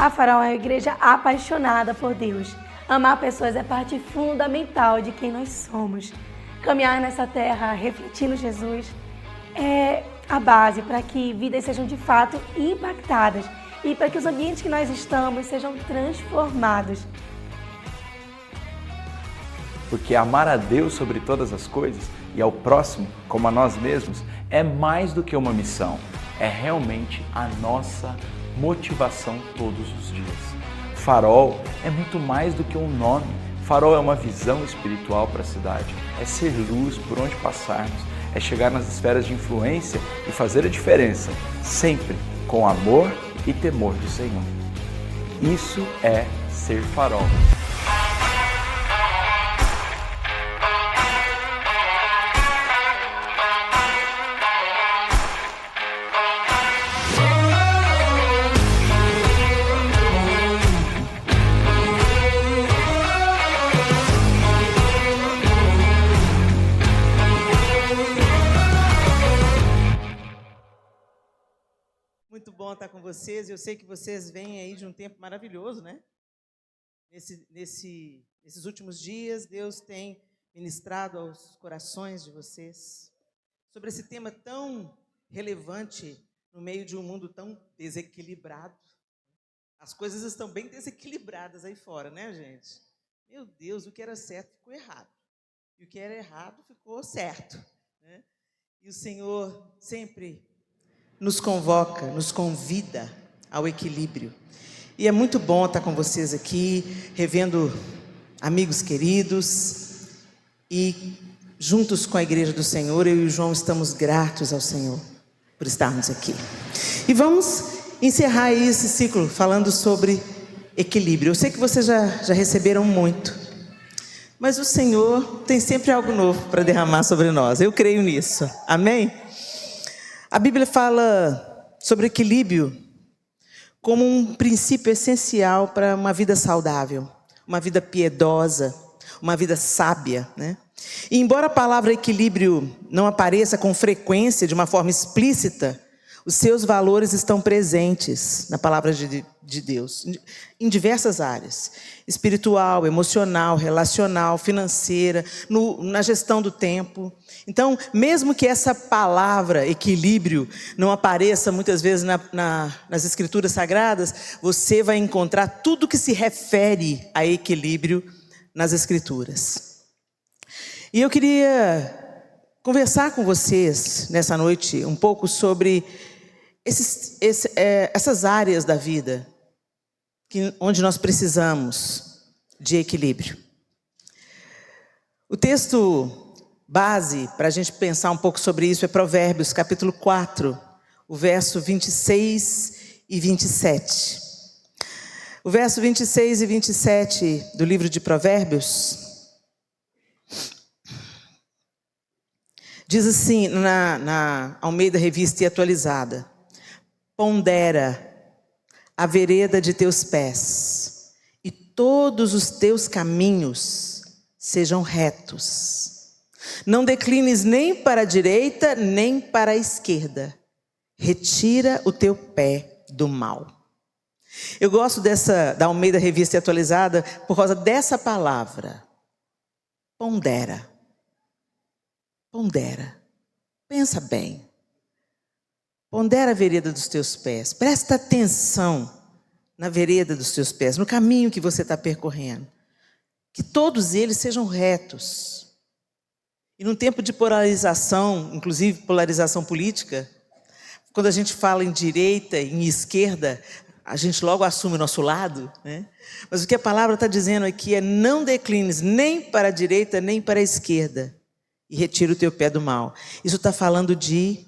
A Farol é uma igreja apaixonada por Deus. Amar pessoas é parte fundamental de quem nós somos. Caminhar nessa terra refletindo Jesus é a base para que vidas sejam de fato impactadas e para que os ambientes que nós estamos sejam transformados. Porque amar a Deus sobre todas as coisas e ao próximo como a nós mesmos é mais do que uma missão, é realmente a nossa motivação todos os dias. Farol é muito mais do que um nome. Farol é uma visão espiritual para a cidade, é ser luz por onde passarmos, é chegar nas esferas de influência e fazer a diferença, sempre com amor e temor do Senhor. Isso é ser farol. Muito bom estar com vocês. Eu sei que vocês vêm aí de um tempo maravilhoso, né? Nesses últimos dias, Deus tem ministrado aos corações de vocês sobre esse tema tão relevante no meio de um mundo tão desequilibrado. As coisas estão bem desequilibradas aí fora, né, gente? Meu Deus, o que era certo ficou errado. E o que era errado ficou certo, né? E o Senhor sempre nos convoca, nos convida ao equilíbrio. E é muito bom estar com vocês aqui, revendo amigos queridos e juntos com a Igreja do Senhor. Eu e o João estamos gratos ao Senhor por estarmos aqui. E vamos encerrar aí esse ciclo falando sobre equilíbrio. Eu sei que vocês já receberam muito, mas o Senhor tem sempre algo novo para derramar sobre nós. Eu creio nisso. Amém? A Bíblia fala sobre equilíbrio como um princípio essencial para uma vida saudável, uma vida piedosa, uma vida sábia, né? E embora a palavra equilíbrio não apareça com frequência de uma forma explícita, os seus valores estão presentes na palavra de Deus, em diversas áreas: espiritual, emocional, relacional, financeira, na gestão do tempo. Então, mesmo que essa palavra equilíbrio não apareça muitas vezes nas escrituras sagradas, você vai encontrar tudo que se refere a equilíbrio nas escrituras. E eu queria conversar com vocês nessa noite um pouco sobre essas áreas da vida onde nós precisamos de equilíbrio. O texto base para a gente pensar um pouco sobre isso é Provérbios, capítulo 4, o verso 26 e 27. O verso 26 e 27 do livro de Provérbios diz assim, na Almeida Revista e Atualizada: pondera a vereda de teus pés, e todos os teus caminhos sejam retos. Não declines nem para a direita, nem para a esquerda. Retira o teu pé do mal. Eu gosto da Almeida Revista e Atualizada por causa dessa palavra. Pondera. Pondera. Pensa bem. Pondera a vereda dos teus pés. Presta atenção na vereda dos teus pés, no caminho que você está percorrendo. Que todos eles sejam retos. E num tempo de polarização, inclusive polarização política, quando a gente fala em direita e em esquerda, a gente logo assume o nosso lado, né? Mas o que a palavra está dizendo aqui é: não declines nem para a direita, nem para a esquerda, e retira o teu pé do mal. Isso está falando de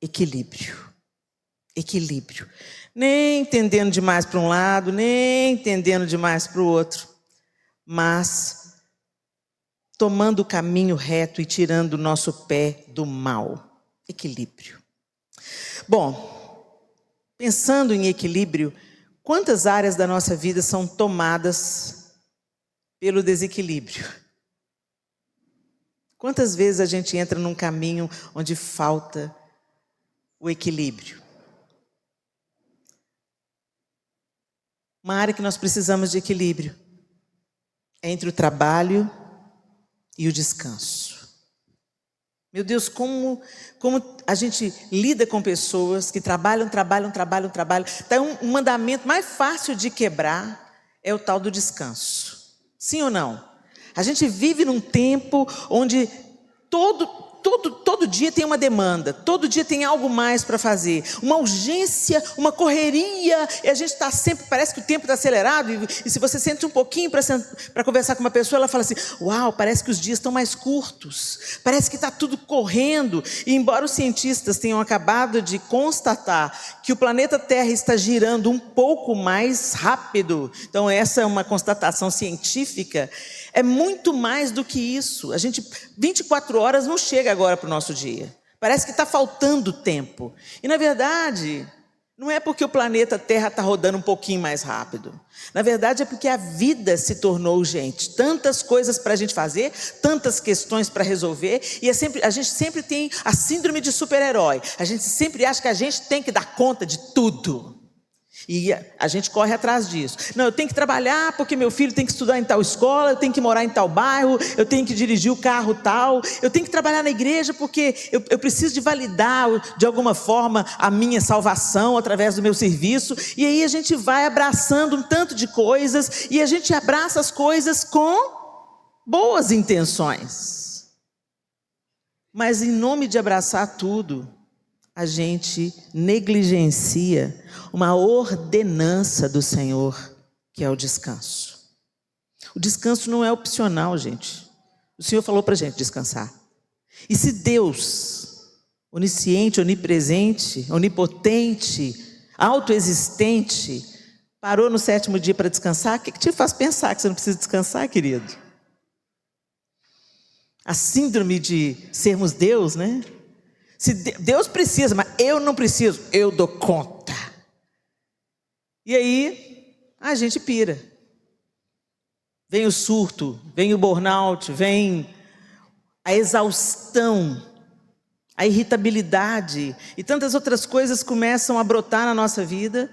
equilíbrio. Equilíbrio. Nem tendendo demais para um lado, nem tendendo demais para o outro, mas tomando o caminho reto e tirando o nosso pé do mal. Equilíbrio. Bom, pensando em equilíbrio, quantas áreas da nossa vida são tomadas pelo desequilíbrio? Quantas vezes a gente entra num caminho onde falta o equilíbrio? uma área que nós precisamos de equilíbrio. É entre o trabalho e o descanso. Meu Deus, como a gente lida com pessoas que trabalham. Então, um mandamento mais fácil de quebrar é o tal do descanso. Sim ou não? A gente vive num tempo onde todo dia tem uma demanda, todo dia tem algo mais para fazer, uma urgência, uma correria, e a gente está sempre, parece que o tempo está acelerado, e se você sente um pouquinho para conversar com uma pessoa, ela fala assim, uau, parece que os dias estão mais curtos, parece que está tudo correndo, e embora os cientistas tenham acabado de constatar que o planeta Terra está girando um pouco mais rápido, então essa é uma constatação científica, é muito mais do que isso. A gente, 24 horas não chega agora para o nosso dia. Parece que está faltando tempo. E na verdade, não é porque o planeta Terra está rodando um pouquinho mais rápido. Na verdade é porque a vida se tornou urgente. Tantas coisas para a gente fazer, tantas questões para resolver. E a gente sempre tem a síndrome de super-herói. A gente sempre acha que a gente tem que dar conta de tudo. E a gente corre atrás disso. Não, eu tenho que trabalhar porque meu filho tem que estudar em tal escola, eu tenho que morar em tal bairro, eu tenho que dirigir o carro tal, eu tenho que trabalhar na igreja porque eu preciso de validar de alguma forma a minha salvação através do meu serviço. E aí a gente vai abraçando um tanto de coisas e a gente abraça as coisas com boas intenções. Mas em nome de abraçar tudo, a gente negligencia uma ordenança do Senhor, que é o descanso. O descanso não é opcional, gente. O Senhor falou para a gente descansar. E se Deus, onisciente, onipresente, onipotente, autoexistente, parou no 7º dia para descansar, o que te faz pensar que você não precisa descansar, querido? A síndrome de sermos Deus, né? Se Deus precisa, mas eu não preciso, eu dou conta. E aí, a gente pira. Vem o surto, vem o burnout, vem a exaustão, a irritabilidade e tantas outras coisas começam a brotar na nossa vida.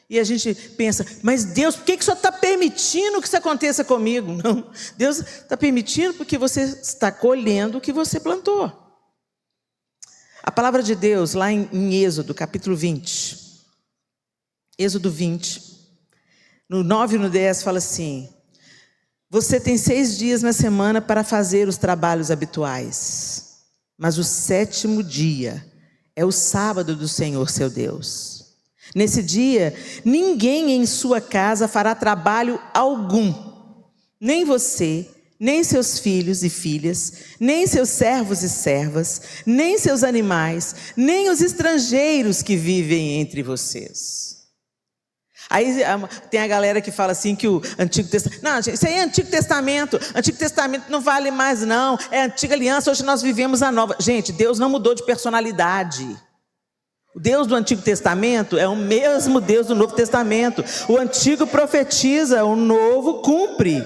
E a gente pensa, mas Deus, por que o Senhor está permitindo que isso aconteça comigo? Não, Deus está permitindo porque você está colhendo o que você plantou. A palavra de Deus, lá em Êxodo, capítulo 20, Êxodo 20, no 9 e no 10, fala assim, você tem 6 dias na semana para fazer os trabalhos habituais, mas o 7º dia é o sábado do Senhor, seu Deus. Nesse dia, ninguém em sua casa fará trabalho algum, nem você, nem seus filhos e filhas, nem seus servos e servas, nem seus animais, nem os estrangeiros que vivem entre vocês. Aí tem a galera que fala assim que o Antigo Testamento... Não, gente, isso aí é Antigo Testamento. Antigo Testamento não vale mais não. É Antiga Aliança, hoje nós vivemos a Nova. Gente, Deus não mudou de personalidade. O Deus do Antigo Testamento é o mesmo Deus do Novo Testamento. O Antigo profetiza, o Novo cumpre.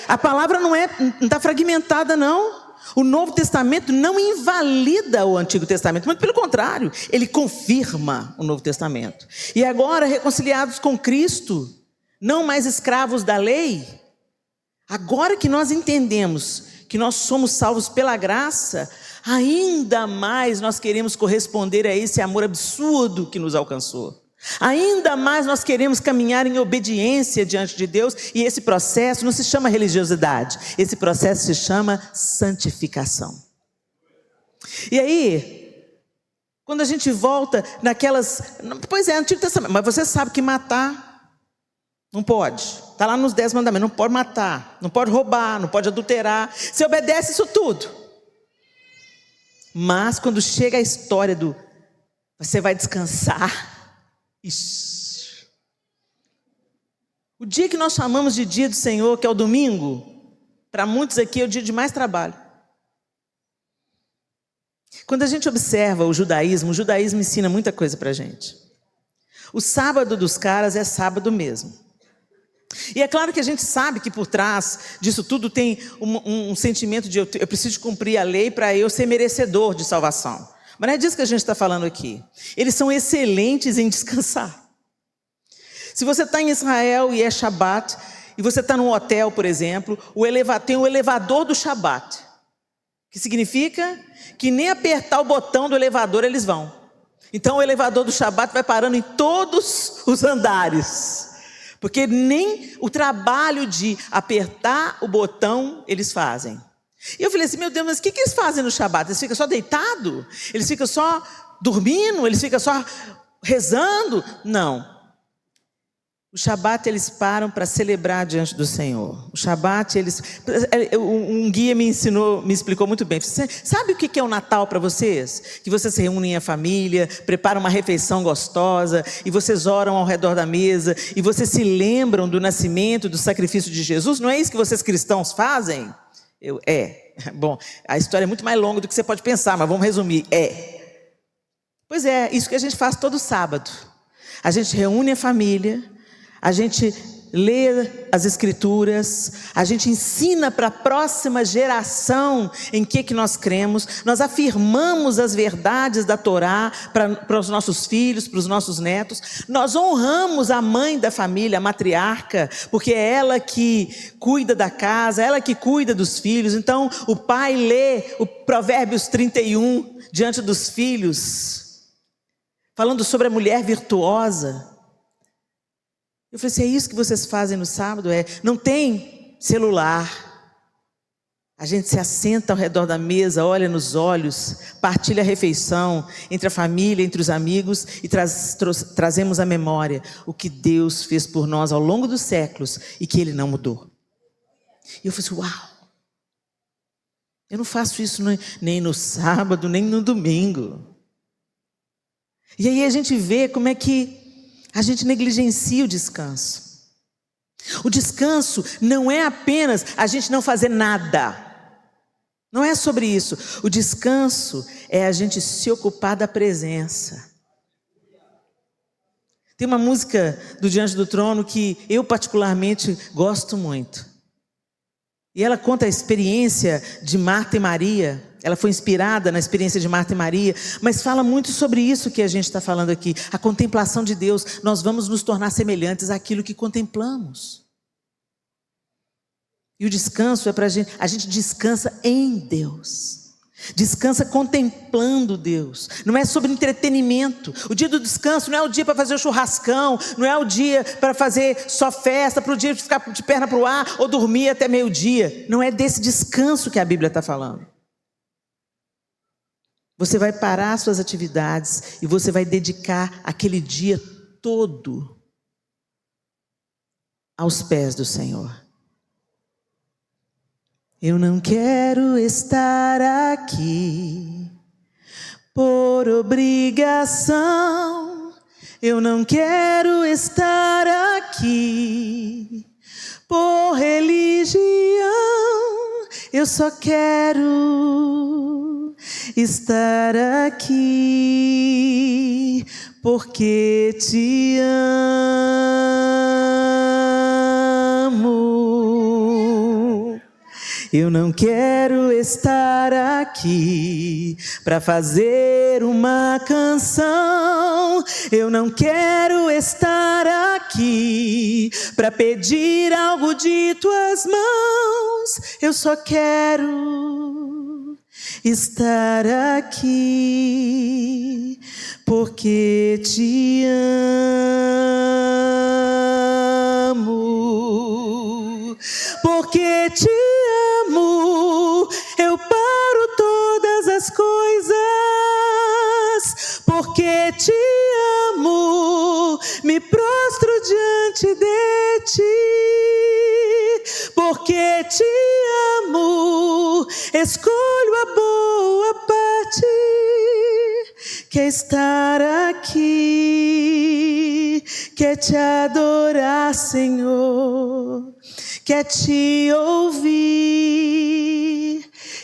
A palavra não está fragmentada, não. O Novo Testamento não invalida o Antigo Testamento, muito pelo contrário, ele confirma o Novo Testamento. E agora, reconciliados com Cristo, não mais escravos da lei, agora que nós entendemos que nós somos salvos pela graça, ainda mais nós queremos corresponder a esse amor absurdo que nos alcançou. Ainda mais nós queremos caminhar em obediência diante de Deus, e esse processo não se chama religiosidade, esse processo se chama santificação. E aí, quando a gente volta naquelas... Pois é, Antigo Testamento, mas você sabe que matar não pode. Está lá nos 10 mandamentos, não pode matar, não pode roubar, não pode adulterar. Você obedece isso tudo. Mas quando chega a história do... Você vai descansar... Isso. O dia que nós chamamos de dia do Senhor, que é o domingo, para muitos aqui é o dia de mais trabalho. Quando a gente observa o judaísmo ensina muita coisa para a gente. O sábado dos caras é sábado mesmo. E é claro que a gente sabe que por trás disso tudo tem um sentimento de eu preciso cumprir a lei para eu ser merecedor de salvação. Mas não é disso que a gente está falando aqui. Eles são excelentes em descansar. Se você está em Israel e é Shabat, e você está num hotel, por exemplo, tem o elevador do Shabat, que significa que nem apertar o botão do elevador eles vão. Então o elevador do Shabat vai parando em todos os andares, porque nem o trabalho de apertar o botão eles fazem. E eu falei assim, meu Deus, mas o que eles fazem no Shabat? Eles ficam só deitados? Eles ficam só dormindo? Eles ficam só rezando? Não. O Shabat eles param para celebrar diante do Senhor. O Shabat um guia me explicou muito bem. Sabe o que é o Natal para vocês? Que vocês se reúnem em família, preparam uma refeição gostosa, e vocês oram ao redor da mesa, e vocês se lembram do nascimento, do sacrifício de Jesus? Não é isso que vocês cristãos fazem? Bom, a história é muito mais longa do que você pode pensar, mas vamos resumir. Pois é, isso que a gente faz todo sábado. A gente reúne a família, a gente lê as escrituras, a gente ensina para a próxima geração em que nós cremos, nós afirmamos as verdades da Torá para os nossos filhos, para os nossos netos, nós honramos a mãe da família, a matriarca, porque é ela que cuida da casa, ela que cuida dos filhos. Então o pai lê o Provérbios 31 diante dos filhos, falando sobre a mulher virtuosa. Eu falei assim, é isso que vocês fazem no sábado? Não tem celular. A gente se assenta ao redor da mesa, olha nos olhos, partilha a refeição entre a família, entre os amigos, e trazemos à memória o que Deus fez por nós ao longo dos séculos e que Ele não mudou. E eu falei assim, uau! Eu não faço isso nem no sábado, nem no domingo. E aí a gente vê como é que a gente negligencia o descanso. O descanso não é apenas a gente não fazer nada. Não é sobre isso. O descanso é a gente se ocupar da presença. Tem uma música do Diante do Trono que eu particularmente gosto muito. E ela conta a experiência de Marta e Maria. Ela foi inspirada na experiência de Marta e Maria, mas fala muito sobre isso que a gente está falando aqui. A contemplação de Deus. Nós vamos nos tornar semelhantes àquilo que contemplamos. E o descanso é para a gente descansa em Deus. Descansa contemplando Deus. Não é sobre entretenimento. O dia do descanso não é o dia para fazer o churrascão, não é o dia para fazer só festa, para o dia de ficar de perna para o ar ou dormir até meio-dia. Não é desse descanso que a Bíblia está falando. Você vai parar suas atividades e você vai dedicar aquele dia todo aos pés do Senhor. Eu não quero estar aqui por obrigação. Eu não quero estar aqui por religião. Eu só quero estar aqui porque te amo. Eu não quero estar aqui para fazer uma canção. Eu não quero estar aqui para pedir algo de tuas mãos. Eu só quero estar aqui porque te amo. Porque te amo, eu paro todas as coisas. Porque te amo, me prostro diante de ti. Porque te amo, escolho a boa parte, que é estar aqui, quer te adorar, Senhor, quer te ouvir,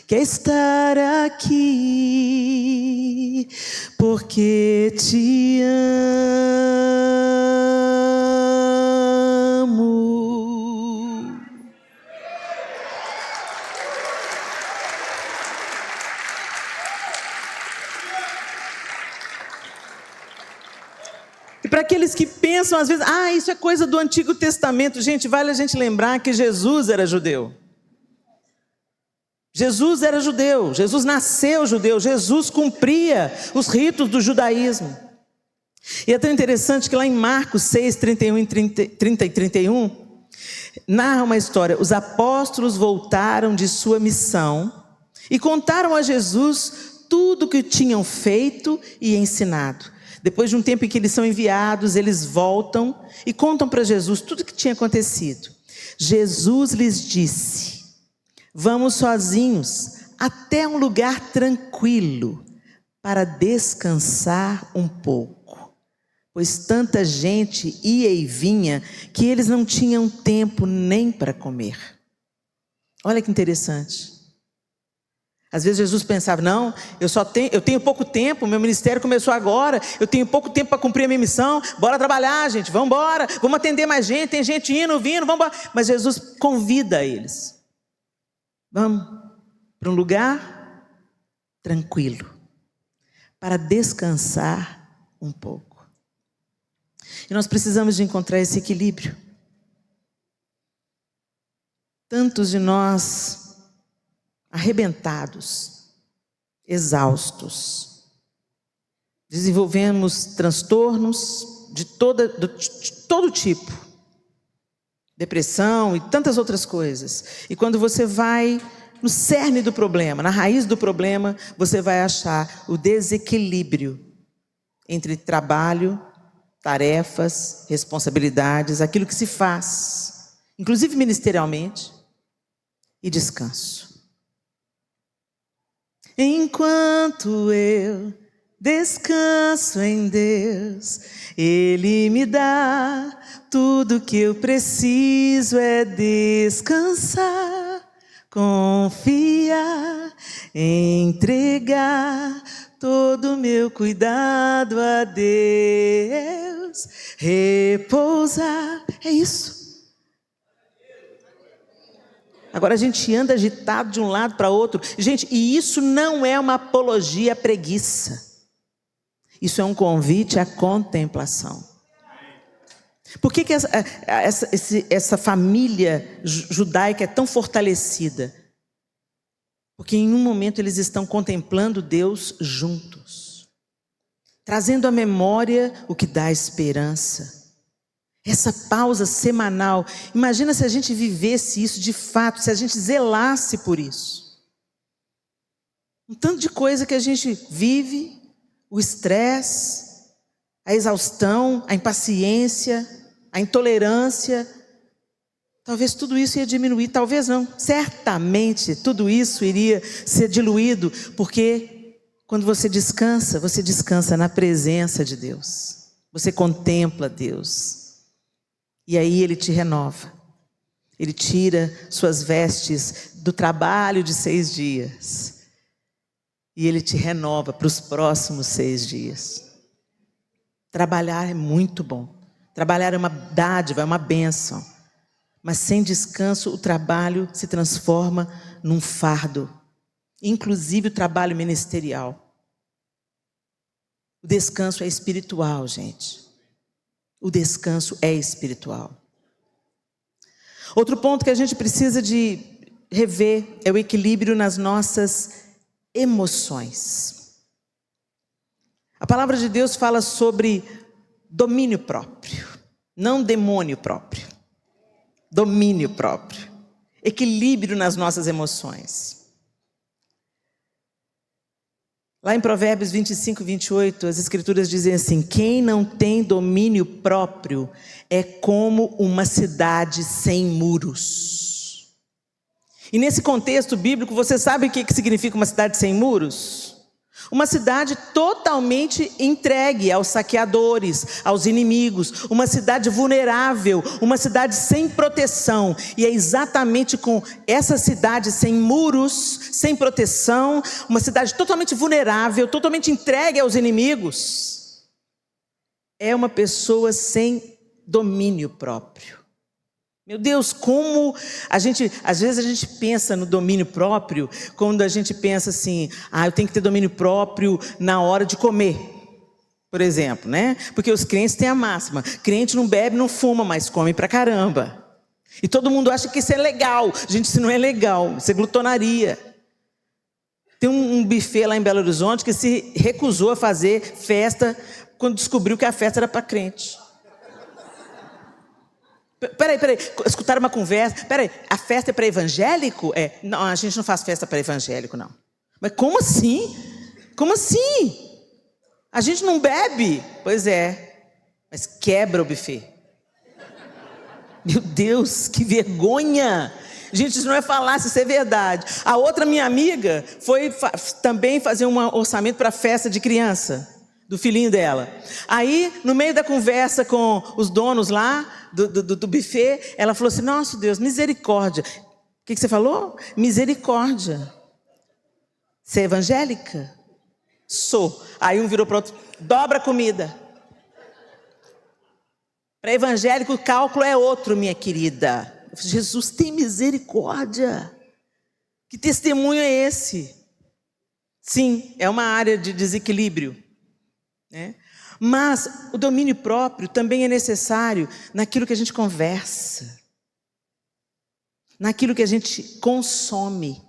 quer estar aqui, porque te amo. E para aqueles que pensam às vezes, isso é coisa do Antigo Testamento. Gente, vale a gente lembrar que Jesus era judeu. Jesus era judeu, Jesus nasceu judeu, Jesus cumpria os ritos do judaísmo. E é tão interessante que lá em Marcos 6, 31 e 31, narra uma história. Os apóstolos voltaram de sua missão e contaram a Jesus tudo o que tinham feito e ensinado. Depois de um tempo em que eles são enviados, eles voltam e contam para Jesus tudo o que tinha acontecido. Jesus lhes disse: vamos sozinhos até um lugar tranquilo para descansar um pouco, pois tanta gente ia e vinha que eles não tinham tempo nem para comer. Olha que interessante. Às vezes Jesus pensava, não, eu tenho pouco tempo, meu ministério começou agora, eu tenho pouco tempo para cumprir a minha missão, bora trabalhar, gente, vamos embora, vamos atender mais gente, tem gente indo, vindo, vamos embora. Mas Jesus convida eles, vamos para um lugar tranquilo, para descansar um pouco. E nós precisamos de encontrar esse equilíbrio. Tantos de nós arrebentados, exaustos, desenvolvemos transtornos de todo tipo, depressão e tantas outras coisas. E quando você vai no cerne do problema, na raiz do problema, você vai achar o desequilíbrio entre trabalho, tarefas, responsabilidades, aquilo que se faz, inclusive ministerialmente, e descanso. Enquanto eu descanso em Deus, Ele me dá tudo que eu preciso, é descansar, confiar, entregar todo o meu cuidado a Deus, repousar, é isso. Agora a gente anda agitado de um lado para outro. Gente, e isso não é uma apologia à preguiça. Isso é um convite à contemplação. Por que essa família judaica é tão fortalecida? Porque em um momento eles estão contemplando Deus juntos, trazendo à memória o que dá esperança. Essa pausa semanal, imagina se a gente vivesse isso de fato, se a gente zelasse por isso. Um tanto de coisa que a gente vive, o estresse, a exaustão, a impaciência, a intolerância, talvez tudo isso ia diminuir, talvez não, certamente tudo isso iria ser diluído, porque quando você descansa na presença de Deus, você contempla Deus. E aí Ele te renova. Ele tira suas vestes do trabalho de 6 dias. E Ele te renova para os próximos 6 dias. Trabalhar é muito bom. Trabalhar é uma dádiva, é uma bênção. Mas sem descanso o trabalho se transforma num fardo. Inclusive o trabalho ministerial. O descanso é espiritual, gente. O descanso é espiritual. Outro ponto que a gente precisa de rever é o equilíbrio nas nossas emoções. A palavra de Deus fala sobre domínio próprio, não demônio próprio. Domínio próprio. Equilíbrio nas nossas emoções. Lá em Provérbios 25, 28, as escrituras dizem assim: quem não tem domínio próprio é como uma cidade sem muros. E nesse contexto bíblico, você sabe o que significa uma cidade sem muros? Uma cidade totalmente entregue aos saqueadores, aos inimigos, uma cidade vulnerável, uma cidade sem proteção. E é exatamente com essa cidade sem muros, sem proteção, uma cidade totalmente vulnerável, totalmente entregue aos inimigos, é uma pessoa sem domínio próprio. Meu Deus, como às vezes a gente pensa no domínio próprio, quando a gente pensa assim, eu tenho que ter domínio próprio na hora de comer. por exemplo, né? Porque os crentes têm a máxima: crente não bebe, não fuma, mas come pra caramba. E todo mundo acha que isso é legal. Gente, isso não é legal, isso é glutonaria. Tem um buffet lá em Belo Horizonte que se recusou a fazer festa quando descobriu que a festa era para crente. Peraí, escutaram uma conversa. Peraí, a festa é para evangélico? Não, a gente não faz festa para evangélico, não. Mas como assim? Como assim? A gente não bebe? Pois é, mas quebra o buffet. Meu Deus, que vergonha! Gente, isso não é falácia, isso é verdade. A outra minha amiga foi também fazer um orçamento para a festa de criança do filhinho dela. Aí, no meio da conversa com os donos lá do buffet, ela falou assim: nossa Deus, misericórdia. O que você falou? Misericórdia. Você é evangélica? Sou. Aí um virou para o outro: dobra a comida. Para evangélico o cálculo é outro, minha querida. Jesus, tem misericórdia. Que testemunho é esse? Sim, é uma área de desequilíbrio, né? Mas o domínio próprio também é necessário naquilo que a gente conversa, naquilo que a gente consome.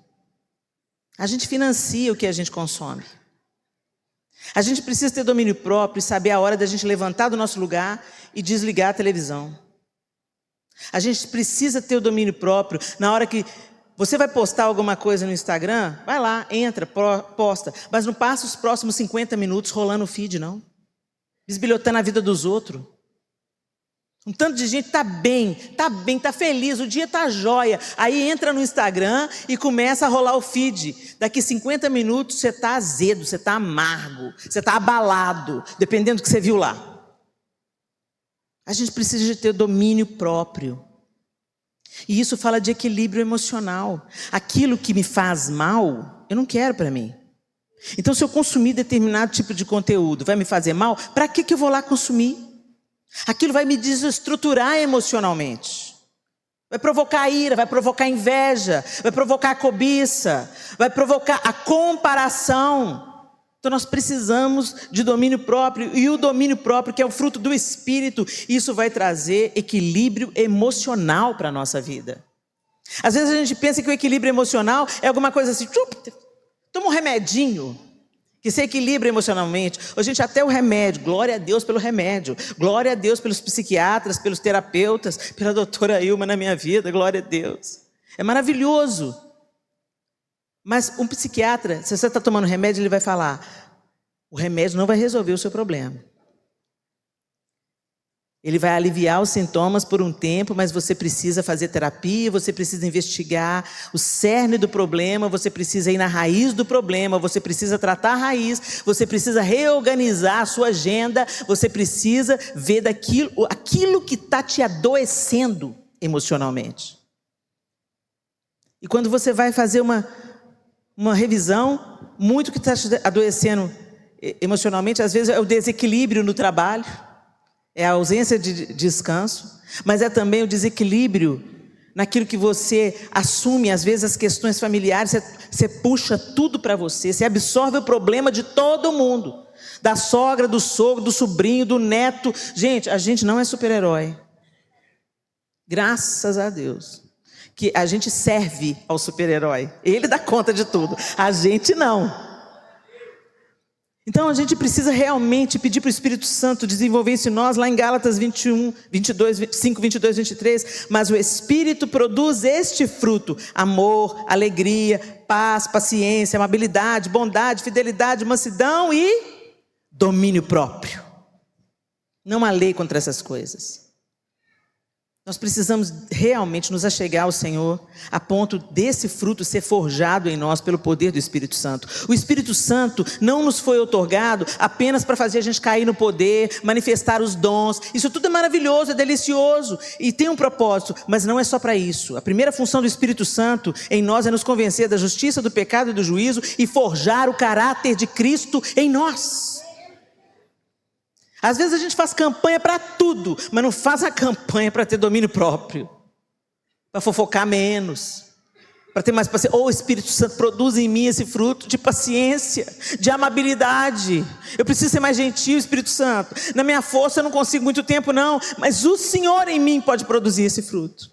A gente financia o que a gente consome. A gente precisa ter domínio próprio e saber a hora da gente levantar do nosso lugar e desligar a televisão. A gente precisa ter o domínio próprio na hora que você vai postar alguma coisa no Instagram, vai lá, entra, posta, mas não passa os próximos 50 minutos rolando o feed, não. Bisbilhotando a vida dos outros. Um tanto de gente tá bem, tá feliz, o dia tá jóia. Aí entra no Instagram e começa a rolar o feed. Daqui 50 minutos você tá azedo, você tá amargo, você tá abalado, dependendo do que você viu lá. A gente precisa de ter domínio próprio. E isso fala de equilíbrio emocional. Aquilo que me faz mal, eu não quero para mim. Então, se eu consumir determinado tipo de conteúdo, vai me fazer mal, para que eu vou lá consumir? Aquilo vai me desestruturar emocionalmente. Vai provocar ira, vai provocar inveja, vai provocar a cobiça, vai provocar a comparação. Então nós precisamos de domínio próprio, e o domínio próprio, que é o fruto do Espírito, isso vai trazer equilíbrio emocional para a nossa vida. Às vezes a gente pensa que o equilíbrio emocional é alguma coisa assim, toma um remedinho, que se equilibra emocionalmente. Gente, até o remédio, glória a Deus pelo remédio, glória a Deus pelos psiquiatras, pelos terapeutas, pela doutora Ilma na minha vida, glória a Deus. É maravilhoso. Mas um psiquiatra, se você está tomando remédio, ele vai falar: o remédio não vai resolver o seu problema. Ele vai aliviar os sintomas por um tempo, mas você precisa fazer terapia, você precisa investigar o cerne do problema, você precisa ir na raiz do problema, você precisa tratar a raiz, você precisa reorganizar a sua agenda, você precisa ver aquilo que está te adoecendo emocionalmente. E quando você vai fazer uma revisão, muito que está te adoecendo emocionalmente, às vezes é o desequilíbrio no trabalho, é a ausência de descanso, mas é também o desequilíbrio naquilo que você assume, às vezes as questões familiares, você puxa tudo para você absorve o problema de todo mundo, da sogra, do sogro, do sobrinho, do neto. Gente, a gente não é super-herói. Graças a Deus que a gente serve ao super-herói. Ele dá conta de tudo, a gente não. Então a gente precisa realmente pedir para o Espírito Santo desenvolver isso em nós, lá em Gálatas 5, 22, 23. Mas o Espírito produz este fruto: amor, alegria, paz, paciência, amabilidade, bondade, fidelidade, mansidão e domínio próprio. Não há lei contra essas coisas. Nós precisamos realmente nos achegar ao Senhor a ponto desse fruto ser forjado em nós pelo poder do Espírito Santo. O Espírito Santo não nos foi outorgado apenas para fazer a gente cair no poder, manifestar os dons. Isso tudo é maravilhoso, é delicioso e tem um propósito, mas não é só para isso. A primeira função do Espírito Santo em nós é nos convencer da justiça, do pecado e do juízo e forjar o caráter de Cristo em nós. Às vezes a gente faz campanha para tudo, mas não faz a campanha para ter domínio próprio, para fofocar menos, para ter mais paciência. O Espírito Santo produz em mim esse fruto de paciência, de amabilidade. Eu preciso ser mais gentil, Espírito Santo. Na minha força eu não consigo muito tempo não, mas o Senhor em mim pode produzir esse fruto.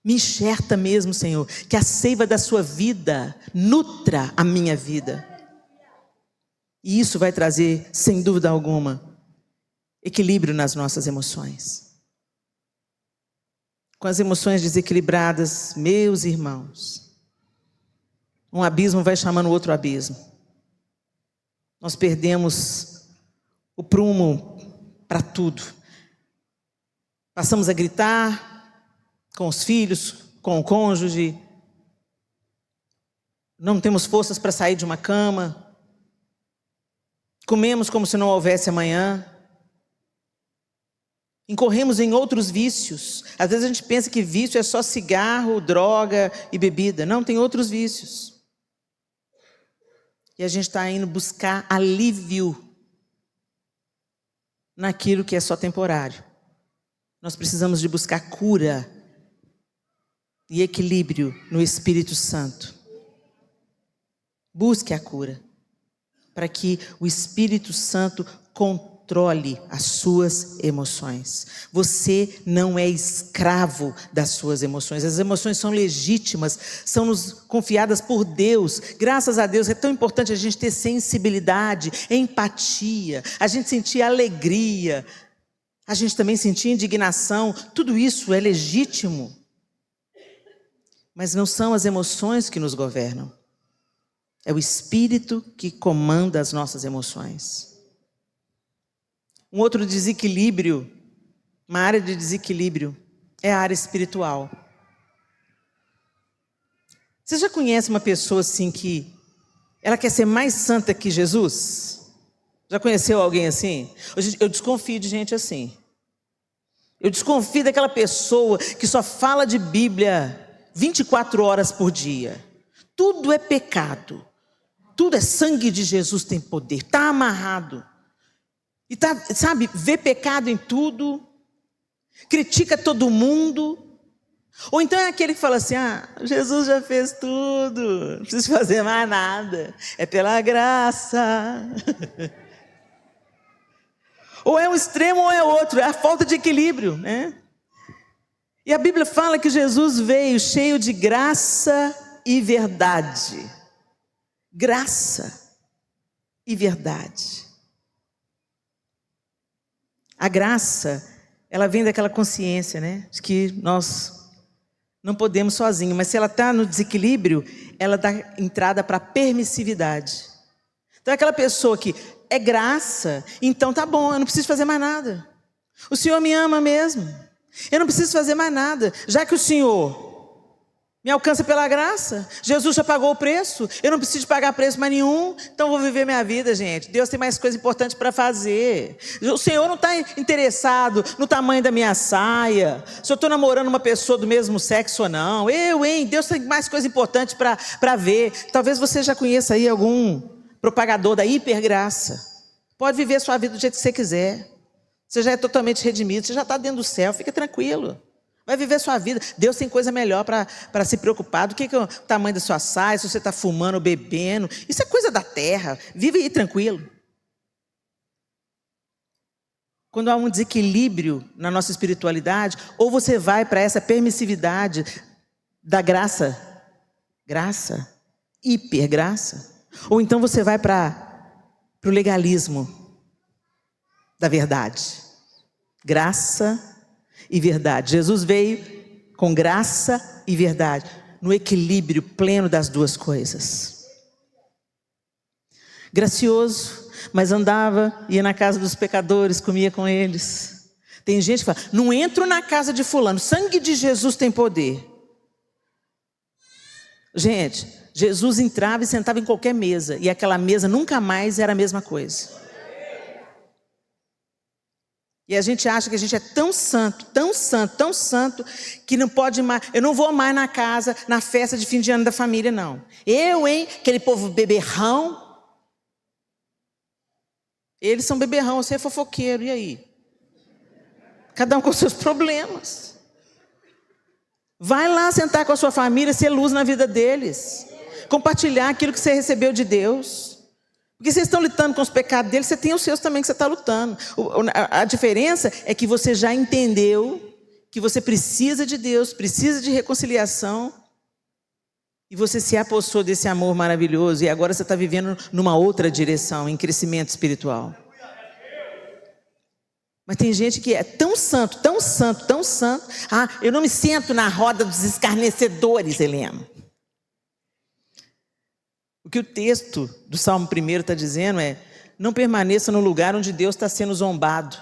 Me enxerta mesmo, Senhor, que a seiva da sua vida nutra a minha vida. E isso vai trazer, sem dúvida alguma, equilíbrio nas nossas emoções. Com as emoções desequilibradas, meus irmãos, um abismo vai chamando outro abismo. Nós perdemos o prumo para tudo. Passamos a gritar com os filhos, com o cônjuge. Não temos forças para sair de uma cama. Comemos como se não houvesse amanhã. Incorremos em outros vícios. Às vezes a gente pensa que vício é só cigarro, droga e bebida. Não, tem outros vícios. E a gente está indo buscar alívio naquilo que é só temporário. Nós precisamos de buscar cura e equilíbrio no Espírito Santo. Busque a cura, para que o Espírito Santo controle as suas emoções. Você não é escravo das suas emoções. As emoções são legítimas, são nos confiadas por Deus. Graças a Deus é tão importante a gente ter sensibilidade, empatia, a gente sentir alegria, a gente também sentir indignação. Tudo isso é legítimo. Mas não são as emoções que nos governam. É o Espírito que comanda as nossas emoções. Um outro desequilíbrio, uma área de desequilíbrio, é a área espiritual. Você já conhece uma pessoa assim que ela quer ser mais santa que Jesus? Já conheceu alguém assim? Eu desconfio de gente assim. Eu desconfio daquela pessoa que só fala de Bíblia 24 horas por dia. Tudo é pecado. Tudo é sangue de Jesus tem poder. Está amarrado. E tá, sabe, vê pecado em tudo. Critica todo mundo. Ou então é aquele que fala assim, Jesus já fez tudo. Não preciso fazer mais nada. É pela graça. Ou é um extremo ou é outro. É a falta de equilíbrio, né? E a Bíblia fala que Jesus veio cheio de graça e verdade. Graça e verdade. A graça, ela vem daquela consciência, né? De que nós não podemos sozinhos, mas se ela está no desequilíbrio, ela dá entrada para a permissividade. Então é aquela pessoa que é graça, então tá bom, eu não preciso fazer mais nada. O Senhor me ama mesmo. Eu não preciso fazer mais nada, já que o Senhor me alcança pela graça. Jesus já pagou o preço, eu não preciso pagar preço mais nenhum, então vou viver minha vida, gente. Deus tem mais coisa importante para fazer. O Senhor não está interessado no tamanho da minha saia, se eu estou namorando uma pessoa do mesmo sexo ou não. Deus tem mais coisa importante para ver. Talvez você já conheça aí algum propagador da hipergraça. Pode viver a sua vida do jeito que você quiser. Você já é totalmente redimido, você já está dentro do céu, fica tranquilo. Vai viver a sua vida. Deus tem coisa melhor para se preocupar do que o tamanho da sua saia, se você está fumando ou bebendo. Isso é coisa da terra. Vive aí tranquilo. Quando há um desequilíbrio na nossa espiritualidade, ou você vai para essa permissividade da graça, hipergraça, ou então você vai para o legalismo da verdade. Graça e verdade. Jesus veio com graça e verdade, no equilíbrio pleno das duas coisas. Gracioso, mas andava, ia na casa dos pecadores, comia com eles. Tem gente que fala, não entro na casa de fulano, sangue de Jesus tem poder. Gente, Jesus entrava e sentava em qualquer mesa, e aquela mesa nunca mais era a mesma coisa. E a gente acha que a gente é tão santo, que não pode mais. Eu não vou mais na casa, na festa de fim de ano da família, não. Aquele povo beberrão. Eles são beberrão, você é fofoqueiro, e aí? Cada um com seus problemas. Vai lá sentar com a sua família, ser luz na vida deles. Compartilhar aquilo que você recebeu de Deus. Porque vocês estão lutando com os pecados deles, você tem os seus também que você está lutando. A diferença é que você já entendeu que você precisa de Deus, precisa de reconciliação. E você se apossou desse amor maravilhoso. E agora você está vivendo numa outra direção, em crescimento espiritual. Mas tem gente que é tão santo, tão santo, tão santo. Ah, eu não me sento na roda dos escarnecedores, Helena. O que o texto do Salmo 1 está dizendo é: não permaneça no lugar onde Deus está sendo zombado.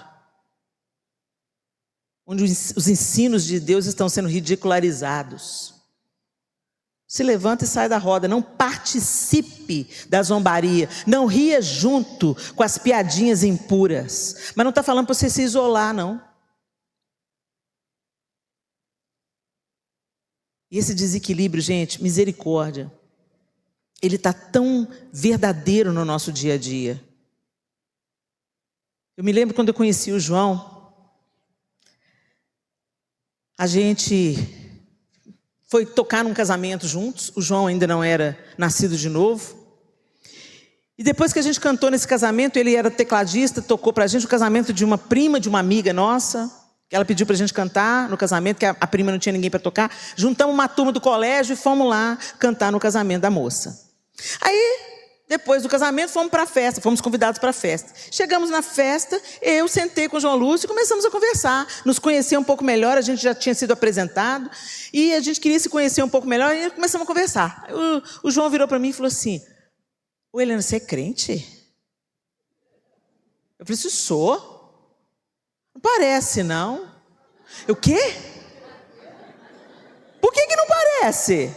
Onde os ensinos de Deus estão sendo ridicularizados. Se levanta e sai da roda, não participe da zombaria, não ria junto com as piadinhas impuras. Mas não está falando para você se isolar, não. E esse desequilíbrio, gente, misericórdia, ele está tão verdadeiro no nosso dia a dia. Eu me lembro quando eu conheci o João, a gente foi tocar num casamento juntos. O João ainda não era nascido de novo. E depois que a gente cantou nesse casamento, ele era tecladista, tocou pra gente o casamento de uma prima de uma amiga nossa, que ela pediu pra gente cantar no casamento, que a prima não tinha ninguém para tocar. Juntamos uma turma do colégio e fomos lá cantar no casamento da moça. Aí, depois do casamento, fomos para a festa, fomos convidados para a festa. Chegamos na festa, eu sentei com o João Lúcio e começamos a conversar, nos conhecer um pouco melhor. A gente já tinha sido apresentado e a gente queria se conhecer um pouco melhor e começamos a conversar. O João virou para mim e falou assim: ô Helena, você é crente? Eu falei assim: sou. Não parece, não. Eu, o quê? Por que não parece?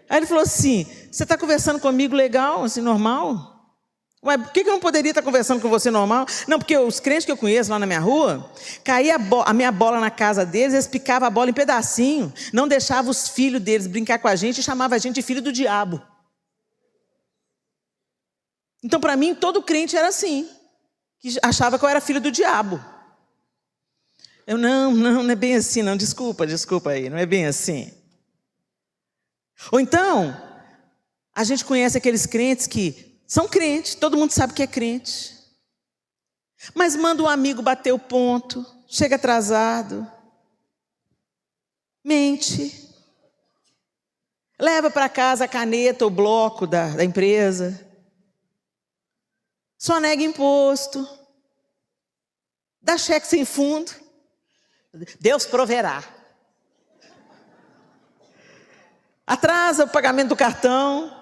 Aí ele falou assim: você está conversando comigo legal, assim, normal? Ué, por que eu não poderia estar conversando com você normal? Não, porque os crentes que eu conheço lá na minha rua, caía a minha bola na casa deles, eles picavam a bola em pedacinho, não deixavam os filhos deles brincar com a gente e chamavam a gente de filho do diabo. Então, para mim, todo crente era assim, que achava que eu era filho do diabo. Eu, não é bem assim, não, desculpa aí, não é bem assim. Ou então, a gente conhece aqueles crentes que são crentes, todo mundo sabe que é crente, mas manda um amigo bater o ponto, chega atrasado, mente, leva para casa a caneta, o bloco da empresa, só nega imposto, dá cheque sem fundo, Deus proverá. Atrasa o pagamento do cartão,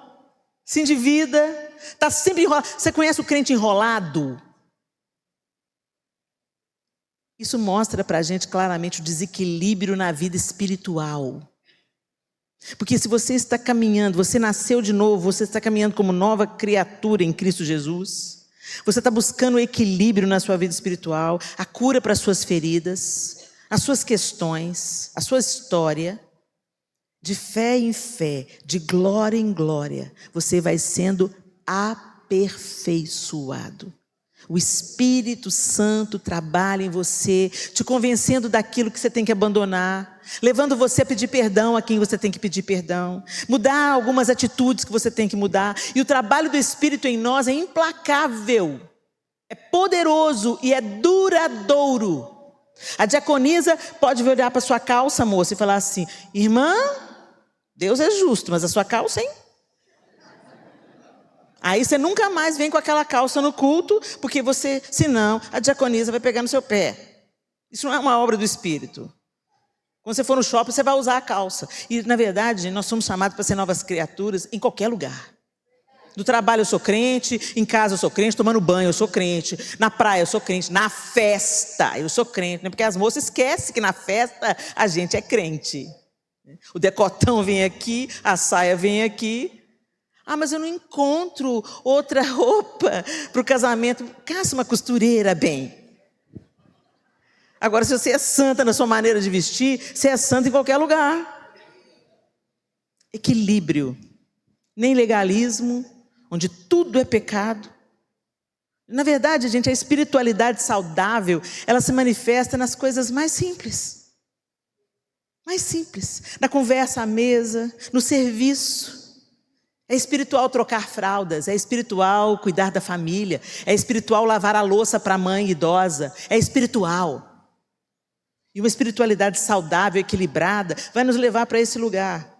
se endivida, está sempre enrolado. Você conhece o crente enrolado? Isso mostra para a gente claramente o desequilíbrio na vida espiritual. Porque se você está caminhando, você nasceu de novo, você está caminhando como nova criatura em Cristo Jesus, você está buscando o equilíbrio na sua vida espiritual, a cura para as suas feridas, as suas questões, a sua história. De fé em fé, de glória em glória, você vai sendo aperfeiçoado. O Espírito Santo trabalha em você, te convencendo daquilo que você tem que abandonar, levando você a pedir perdão a quem você tem que pedir perdão, mudar algumas atitudes que você tem que mudar. E o trabalho do Espírito em nós é implacável, é poderoso e é duradouro. A diaconisa pode olhar para sua calça, moça, e falar assim: irmã, Deus é justo, mas a sua calça, hein? Aí você nunca mais vem com aquela calça no culto, porque você, senão, a diaconisa vai pegar no seu pé. Isso não é uma obra do Espírito. Quando você for no shopping, você vai usar a calça. E, na verdade, nós somos chamados para ser novas criaturas em qualquer lugar. No trabalho eu sou crente, em casa eu sou crente, tomando banho eu sou crente, na praia eu sou crente, na festa eu sou crente, né? Porque as moças esquecem que na festa a gente é crente. O decotão vem aqui, a saia vem aqui. Ah, mas eu não encontro outra roupa para o casamento. Caça uma costureira, bem. Agora, se você é santa na sua maneira de vestir, você é santa em qualquer lugar. Equilíbrio. Nem legalismo, onde tudo é pecado. Na verdade, gente, a espiritualidade saudável, ela se manifesta nas coisas mais simples. Mais simples. Na conversa à mesa, no serviço. É espiritual trocar fraldas, é espiritual cuidar da família, é espiritual lavar a louça para a mãe idosa, é espiritual. E uma espiritualidade saudável, equilibrada, vai nos levar para esse lugar.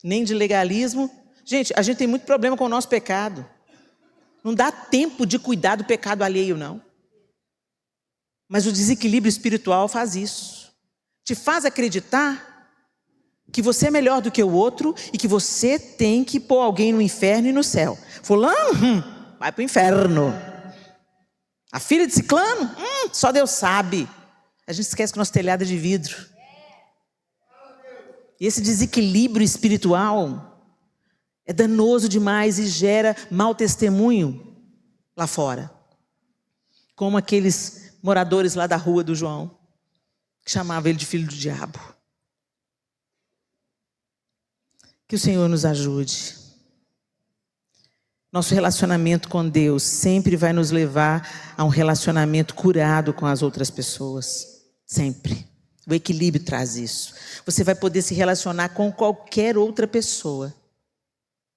Nem de legalismo. Gente, a gente tem muito problema com o nosso pecado. Não dá tempo de cuidar do pecado alheio, não. Mas o desequilíbrio espiritual faz isso. Te faz acreditar que você é melhor do que o outro e que você tem que pôr alguém no inferno e no céu. Fulano, vai para o inferno. A filha de ciclano, só Deus sabe. A gente esquece que o nosso telhado é de vidro. E esse desequilíbrio espiritual é danoso demais e gera mau testemunho lá fora. Como aqueles moradores lá da rua do João, que chamavam ele de filho do diabo. Que o Senhor nos ajude. Nosso relacionamento com Deus sempre vai nos levar a um relacionamento curado com as outras pessoas. Sempre. O equilíbrio traz isso. Você vai poder se relacionar com qualquer outra pessoa,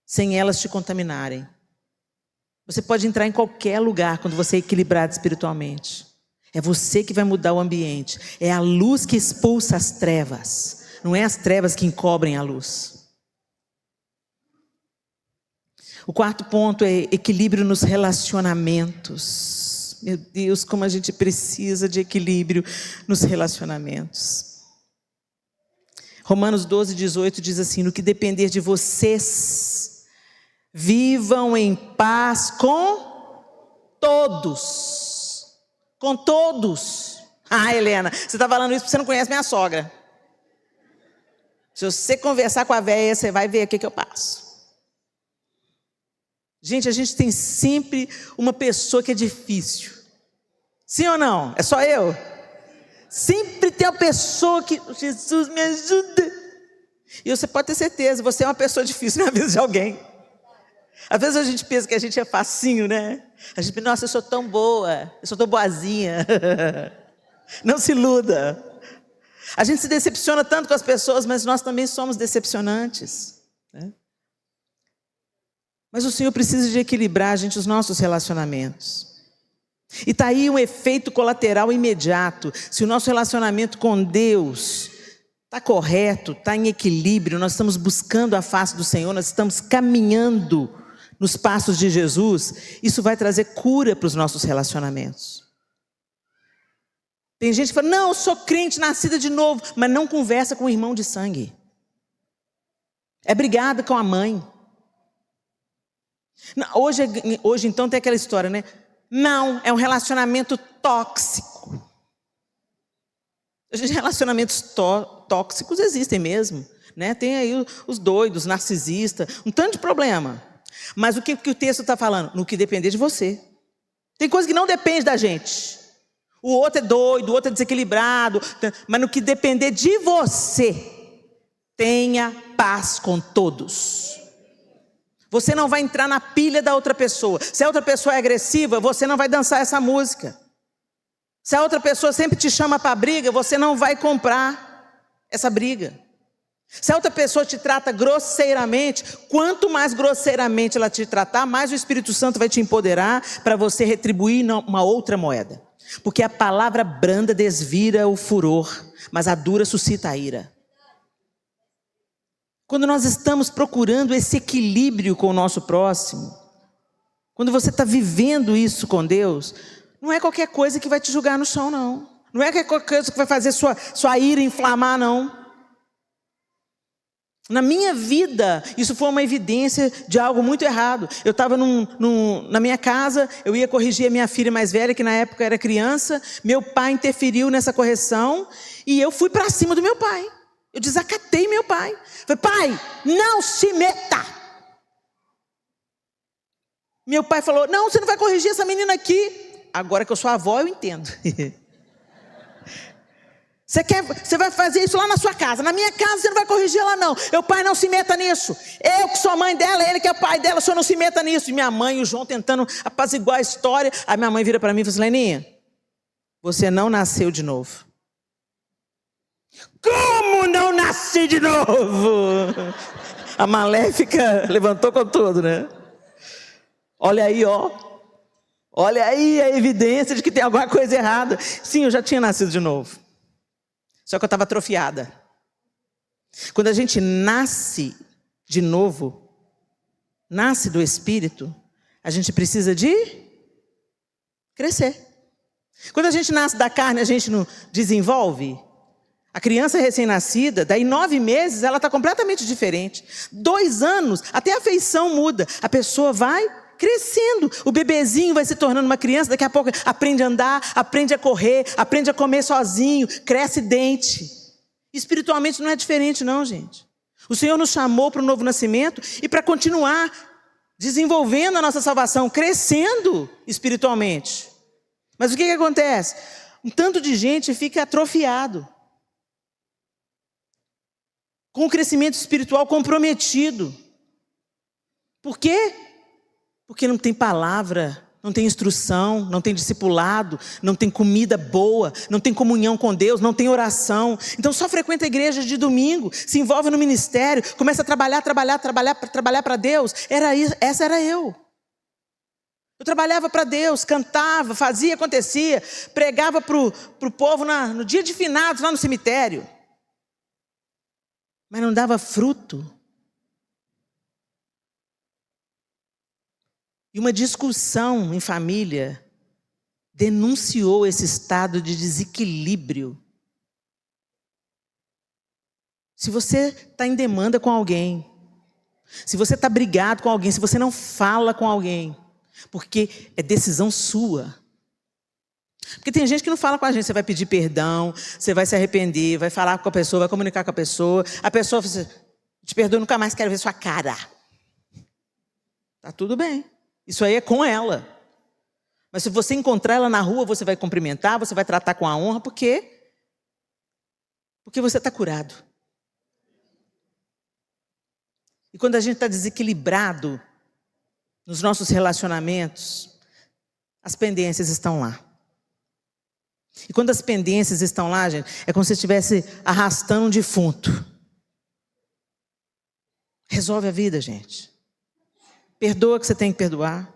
sem elas te contaminarem. Você pode entrar em qualquer lugar quando você é equilibrado espiritualmente. É você que vai mudar o ambiente. É a luz que expulsa as trevas. Não é as trevas que encobrem a luz. O quarto ponto é equilíbrio nos relacionamentos. Meu Deus, como a gente precisa de equilíbrio nos relacionamentos. Romanos 12:18 diz assim: no que depender de vocês, vivam em paz com todos. Com todos. Ah, Helena, você está falando isso porque você não conhece minha sogra. Se você conversar com a véia, você vai ver o que eu passo. Gente, a gente tem sempre uma pessoa que é difícil. Sim ou não? É só eu? Sempre tem uma pessoa que... Jesus, me ajuda. E você pode ter certeza, você é uma pessoa difícil na vida de alguém. Às vezes a gente pensa que a gente é facinho, né? A gente pensa, nossa, eu sou tão boa, eu sou tão boazinha. Não se iluda. A gente se decepciona tanto com as pessoas, mas nós também somos decepcionantes, né? Mas o Senhor precisa de equilibrar, gente, os nossos relacionamentos. E está aí um efeito colateral imediato. Se o nosso relacionamento com Deus está correto, está em equilíbrio, nós estamos buscando a face do Senhor, nós estamos caminhando nos passos de Jesus, isso vai trazer cura para os nossos relacionamentos. Tem gente que fala, não, eu sou crente, nascida de novo, mas não conversa com o irmão de sangue. É brigada com a mãe. Hoje então tem aquela história, né? Não, é um relacionamento tóxico. Relacionamentos tóxicos existem mesmo, né? Tem aí os doidos, narcisistas, um tanto de problema. Mas o que o texto está falando? No que depender de você. Tem coisa que não depende da gente. O outro é doido, o outro é desequilibrado. Mas no que depender de você, tenha paz com todos. Você não vai entrar na pilha da outra pessoa. Se a outra pessoa é agressiva, você não vai dançar essa música. Se a outra pessoa sempre te chama para briga, você não vai comprar essa briga. Se a outra pessoa te trata grosseiramente, quanto mais grosseiramente ela te tratar, mais o Espírito Santo vai te empoderar para você retribuir uma outra moeda. Porque a palavra branda desvira o furor, mas a dura suscita a ira. Quando nós estamos procurando esse equilíbrio com o nosso próximo, quando você está vivendo isso com Deus, não é qualquer coisa que vai te jogar no chão, não. Não é qualquer coisa que vai fazer sua ira inflamar, não. Na minha vida, isso foi uma evidência de algo muito errado. Eu estava na minha casa, eu ia corrigir a minha filha mais velha, que na época era criança. Meu pai interferiu nessa correção e eu fui para cima do meu pai. Eu desacatei meu pai. Falei, pai, não se meta. Meu pai falou, não, você não vai corrigir essa menina aqui. Agora que eu sou avó, eu entendo. Você vai fazer isso lá na sua casa. Na minha casa você não vai corrigir ela não. Meu pai, não se meta nisso. Eu que sou a mãe dela, ele que é o pai dela, o senhor não se meta nisso. E minha mãe e o João tentando apaziguar a história. Aí minha mãe vira para mim e fala assim, Leninha, você não nasceu de novo. Como não nasci de novo? A maléfica levantou com tudo, né? Olha aí, ó. Olha aí a evidência de que tem alguma coisa errada. Sim, eu já tinha nascido de novo. Só que eu estava atrofiada. Quando a gente nasce de novo, nasce do Espírito, a gente precisa de crescer. Quando a gente nasce da carne, a gente não desenvolve. A criança recém-nascida, daí 9 meses, ela está completamente diferente. 2 anos, até a feição muda. A pessoa vai crescendo. O bebezinho vai se tornando uma criança, daqui a pouco aprende a andar, aprende a correr, aprende a comer sozinho, cresce dente. Espiritualmente não é diferente não, gente. O Senhor nos chamou para o novo nascimento e para continuar desenvolvendo a nossa salvação, crescendo espiritualmente. Mas o que acontece? Um tanto de gente fica atrofiado, com o crescimento espiritual comprometido. Por quê? Porque não tem palavra, não tem instrução, não tem discipulado, não tem comida boa, não tem comunhão com Deus, não tem oração. Então só frequenta a igreja de domingo, se envolve no ministério, começa a trabalhar para Deus. Essa era eu. Eu trabalhava para Deus, cantava, fazia, acontecia, pregava para o povo no dia de finados lá no cemitério. Mas não dava fruto. E uma discussão em família denunciou esse estado de desequilíbrio. Se você está em demanda com alguém, se você está brigado com alguém, se você não fala com alguém, porque é decisão sua. Porque tem gente que não fala com a gente, você vai pedir perdão, você vai se arrepender, vai falar com a pessoa, vai comunicar com a pessoa fala assim, te perdoo, nunca mais quero ver sua cara. Tá tudo bem, isso aí é com ela. Mas se você encontrar ela na rua, você vai cumprimentar, você vai tratar com a honra, por quê? Porque você está curado. E quando a gente está desequilibrado nos nossos relacionamentos, as pendências estão lá. E quando as pendências estão lá, gente, é como se estivesse arrastando um defunto. Resolve a vida, gente. Perdoa o que você tem que perdoar.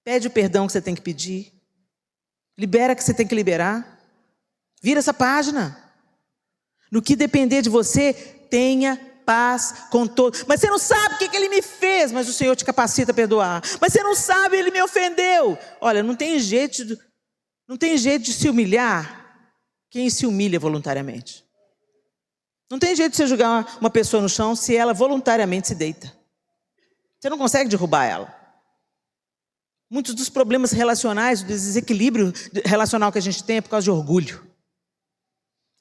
Pede o perdão que você tem que pedir. Libera o que você tem que liberar. Vira essa página. No que depender de você, tenha paz com todos. Mas você não sabe o que ele me fez, mas o Senhor te capacita a perdoar. Mas você não sabe, ele me ofendeu. Olha, não tem jeito de se humilhar quem se humilha voluntariamente. Não tem jeito de você jogar uma pessoa no chão se ela voluntariamente se deita. Você não consegue derrubar ela. Muitos dos problemas relacionais, do desequilíbrio relacional que a gente tem é por causa de orgulho.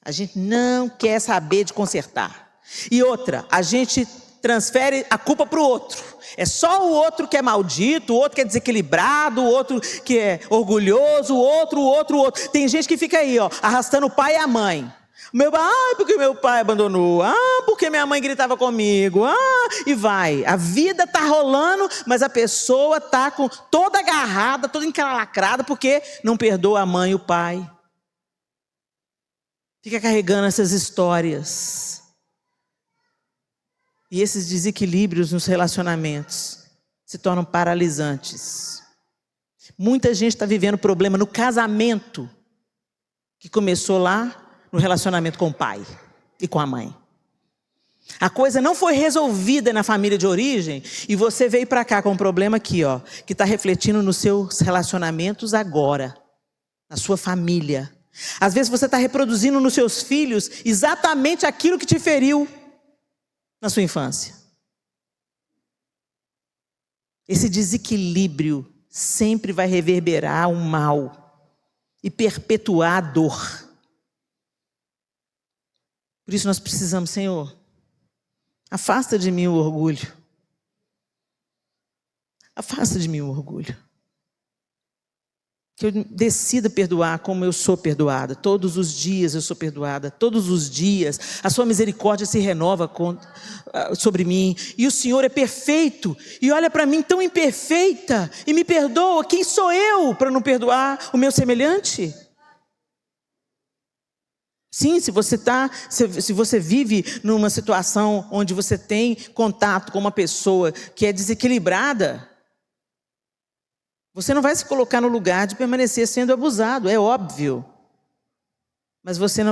A gente não quer saber de consertar. E outra, a gente transfere a culpa para o outro. É só o outro que é maldito, o outro que é desequilibrado, o outro que é orgulhoso, o outro. Tem gente que fica aí, ó, arrastando o pai e a mãe. Porque meu pai abandonou. Porque minha mãe gritava comigo. E vai. A vida está rolando, mas a pessoa está toda agarrada, toda encalacrada, porque não perdoa a mãe e o pai. Fica carregando essas histórias. E esses desequilíbrios nos relacionamentos se tornam paralisantes. Muita gente está vivendo problema no casamento, que começou lá no relacionamento com o pai e com a mãe. A coisa não foi resolvida na família de origem e você veio para cá com um problema aqui, ó, que está refletindo nos seus relacionamentos agora, na sua família. Às vezes você está reproduzindo nos seus filhos exatamente aquilo que te feriu na sua infância. Esse desequilíbrio sempre vai reverberar o mal e perpetuar a dor. Por isso nós precisamos, Senhor, afasta de mim o orgulho. Afasta de mim o orgulho. Que eu decida perdoar como eu sou perdoada. Todos os dias eu sou perdoada. Todos os dias a sua misericórdia se renova sobre mim. E o Senhor é perfeito. E olha para mim tão imperfeita. E me perdoa. Quem sou eu para não perdoar o meu semelhante? Sim, se você vive numa situação onde você tem contato com uma pessoa que é desequilibrada, você não vai se colocar no lugar de permanecer sendo abusado, é óbvio. Mas você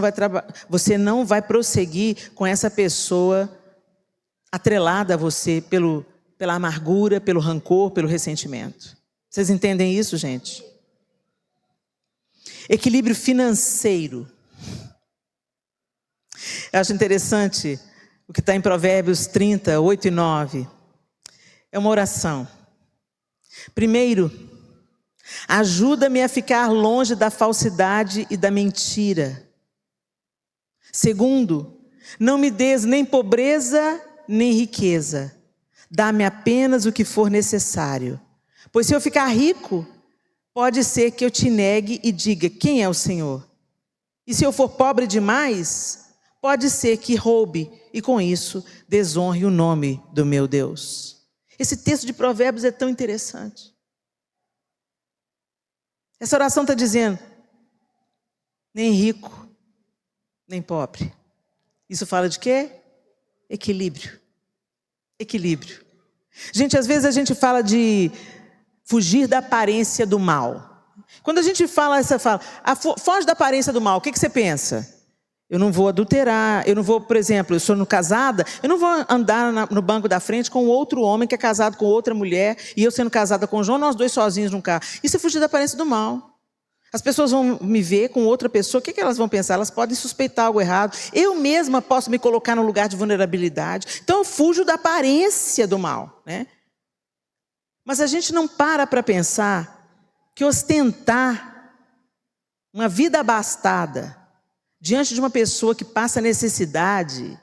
não vai prosseguir com essa pessoa atrelada a você pela amargura, pelo rancor, pelo ressentimento. Vocês entendem isso, gente? Equilíbrio financeiro. Eu acho interessante o que está em Provérbios 30, 8 e 9. É uma oração. Primeiro, ajuda-me a ficar longe da falsidade e da mentira. Segundo, não me des nem pobreza nem riqueza. Dá-me apenas o que for necessário. Pois se eu ficar rico, pode ser que eu te negue e diga: quem é o Senhor? E se eu for pobre demais, pode ser que roube e com isso desonre o nome do meu Deus. Esse texto de Provérbios é tão interessante. Essa oração está dizendo: nem rico, nem pobre. Isso fala de quê? Equilíbrio. Equilíbrio. Gente, às vezes a gente fala de fugir da aparência do mal. Quando a gente fala foge da aparência do mal, o que você pensa? Eu não vou adulterar, eu não vou, por exemplo, eu sou casada, eu não vou andar no banco da frente com outro homem que é casado com outra mulher, e eu sendo casada com o João, nós dois sozinhos num carro. Isso é fugir da aparência do mal. As pessoas vão me ver com outra pessoa, o que elas vão pensar? Elas podem suspeitar algo errado. Eu mesma posso me colocar num lugar de vulnerabilidade. Então eu fujo da aparência do mal, né? Mas a gente não para pensar que ostentar uma vida abastada diante de uma pessoa que passa necessidade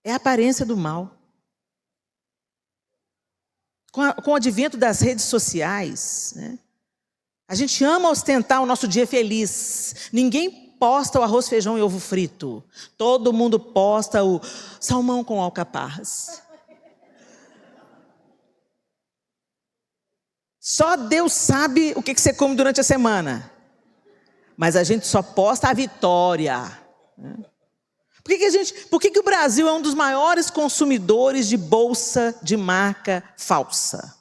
é a aparência do mal. Com o advento das redes sociais, né? A gente ama ostentar o nosso dia feliz. Ninguém posta o arroz, feijão e ovo frito. Todo mundo posta o salmão com alcaparras. Só Deus sabe o que você come durante a semana. Mas a gente só posta a vitória. Por que o Brasil é um dos maiores consumidores de bolsa de marca falsa?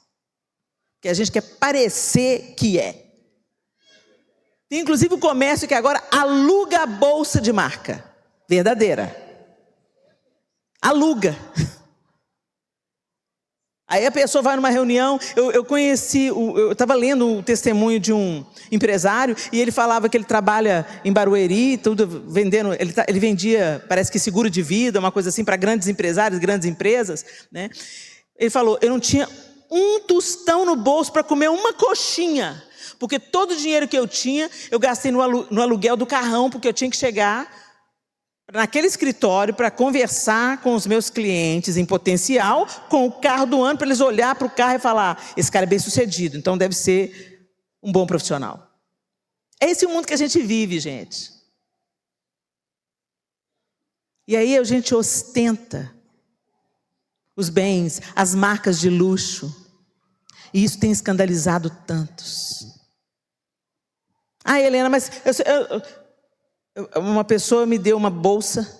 Porque a gente quer parecer que é. Tem inclusive o comércio que agora aluga a bolsa de marca verdadeira. Aluga. Aí a pessoa vai numa reunião, eu estava lendo o testemunho de um empresário, e ele falava que ele trabalha em Barueri, tudo vendendo, ele vendia, parece que seguro de vida, uma coisa assim, para grandes empresários, grandes empresas, né? Ele falou: eu não tinha um tostão no bolso para comer uma coxinha, porque todo o dinheiro que eu tinha, eu gastei no aluguel do carrão, porque eu tinha que chegar naquele escritório para conversar com os meus clientes em potencial, com o carro do ano, para eles olhar para o carro e falar: esse cara é bem sucedido, então deve ser um bom profissional. É esse o mundo que a gente vive, gente. E aí a gente ostenta os bens, as marcas de luxo, e isso tem escandalizado tantos. Ah, Helena, mas uma pessoa me deu uma bolsa.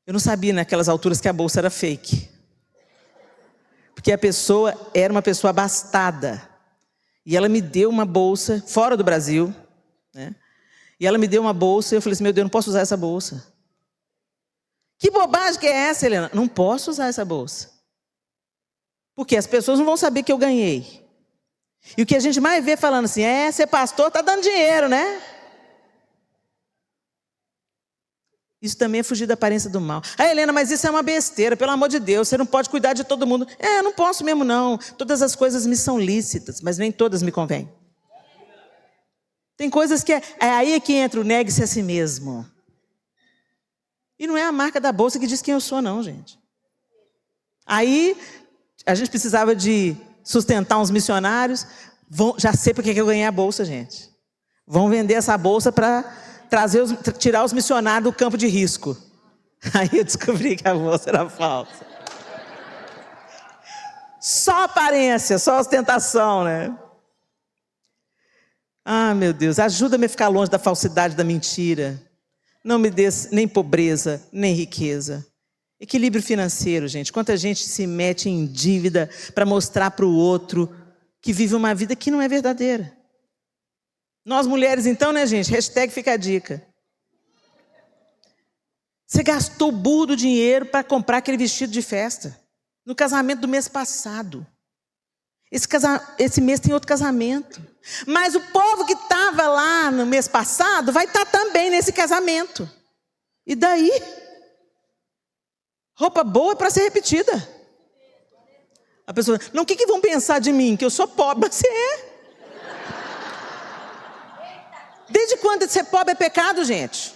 Eu não sabia naquelas alturas que a bolsa era fake. Porque a pessoa era uma pessoa abastada. E ela me deu uma bolsa, fora do Brasil, né? E ela me deu uma bolsa e eu falei assim: meu Deus, não posso usar essa bolsa. Que bobagem que é essa, Helena? Não posso usar essa bolsa. Porque as pessoas não vão saber que eu ganhei. E o que a gente mais vê falando assim: ser pastor está dando dinheiro, né? Isso também é fugir da aparência do mal. Ah, Helena, mas isso é uma besteira, pelo amor de Deus, você não pode cuidar de todo mundo. Não posso mesmo não. Todas as coisas me são lícitas, mas nem todas me convêm. Tem coisas que é aí que entra o negue-se a si mesmo. E não é a marca da bolsa que diz quem eu sou, não, gente. Aí a gente precisava de sustentar uns missionários. Já sei porque que eu ganhei a bolsa, gente. Vão vender essa bolsa para tirar os missionários do campo de risco. Aí eu descobri que a bolsa era falsa. Só aparência, só ostentação, né? Ah, meu Deus, ajuda-me a ficar longe da falsidade, da mentira. Não me dê nem pobreza, nem riqueza. Equilíbrio financeiro, gente. Quanta gente se mete em dívida para mostrar para o outro que vive uma vida que não é verdadeira. Nós mulheres então, né, gente? Hashtag fica a dica. Você gastou burro do dinheiro para comprar aquele vestido de festa. No casamento do mês passado. Esse mês tem outro casamento. Mas o povo que estava lá no mês passado vai estar também nesse casamento. E daí? Roupa boa é para ser repetida. A pessoa, não, o que vão pensar de mim? Que eu sou pobre. Mas você é. Desde quando ser pobre é pecado, gente?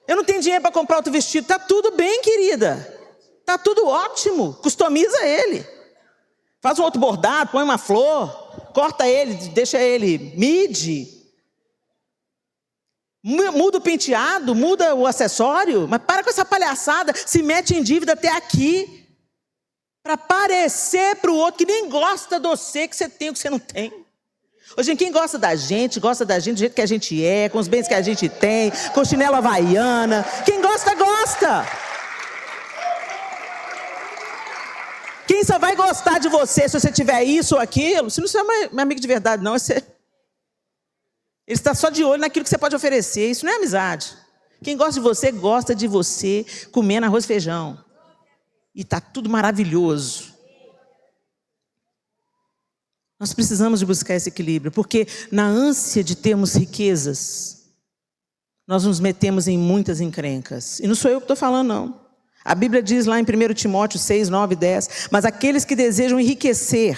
Eu não tenho dinheiro para comprar outro vestido. Está tudo bem, querida. Está tudo ótimo. Customiza ele. Faz um outro bordado, põe uma flor. Corta ele, deixa ele midi. Muda o penteado, muda o acessório. Mas para com essa palhaçada. Se mete em dívida até aqui. Para parecer para o outro que nem gosta de você, que você tem o que você não tem. Hoje, quem gosta da gente do jeito que a gente é, com os bens que a gente tem, com chinela havaiana. Quem gosta, gosta. Quem só vai gostar de você se você tiver isso ou aquilo, se não você é meu amigo de verdade, não. Ele está só de olho naquilo que você pode oferecer. Isso não é amizade. Quem gosta de você comendo arroz e feijão. E está tudo maravilhoso. Nós precisamos de buscar esse equilíbrio, porque na ânsia de termos riquezas, nós nos metemos em muitas encrencas. E não sou eu que estou falando, não. A Bíblia diz lá em 1 Timóteo 6, 9 e 10, mas aqueles que desejam enriquecer,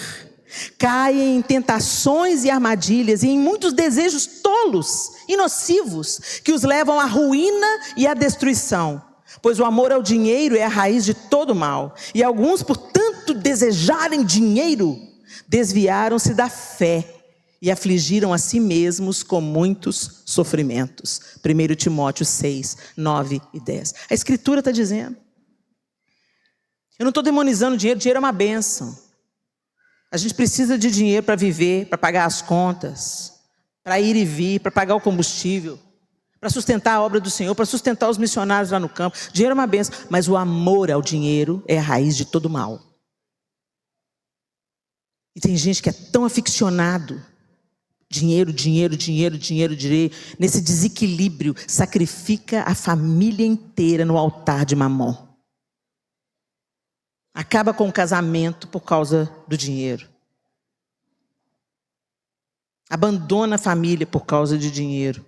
caem em tentações e armadilhas, e em muitos desejos tolos e nocivos, que os levam à ruína e à destruição. Pois o amor ao dinheiro é a raiz de todo mal. E alguns, por tanto desejarem dinheiro, desviaram-se da fé e afligiram a si mesmos com muitos sofrimentos. 1 Timóteo 6, 9 e 10. A Escritura está dizendo. Eu não estou demonizando dinheiro, dinheiro é uma bênção. A gente precisa de dinheiro para viver, para pagar as contas, para ir e vir, para pagar o combustível, para sustentar a obra do Senhor, para sustentar os missionários lá no campo. Dinheiro é uma bênção, mas o amor ao dinheiro é a raiz de todo mal. E tem gente que é tão aficionado, dinheiro, nesse desequilíbrio, sacrifica a família inteira no altar de Mamon. Acaba com o casamento por causa do dinheiro. Abandona a família por causa de dinheiro.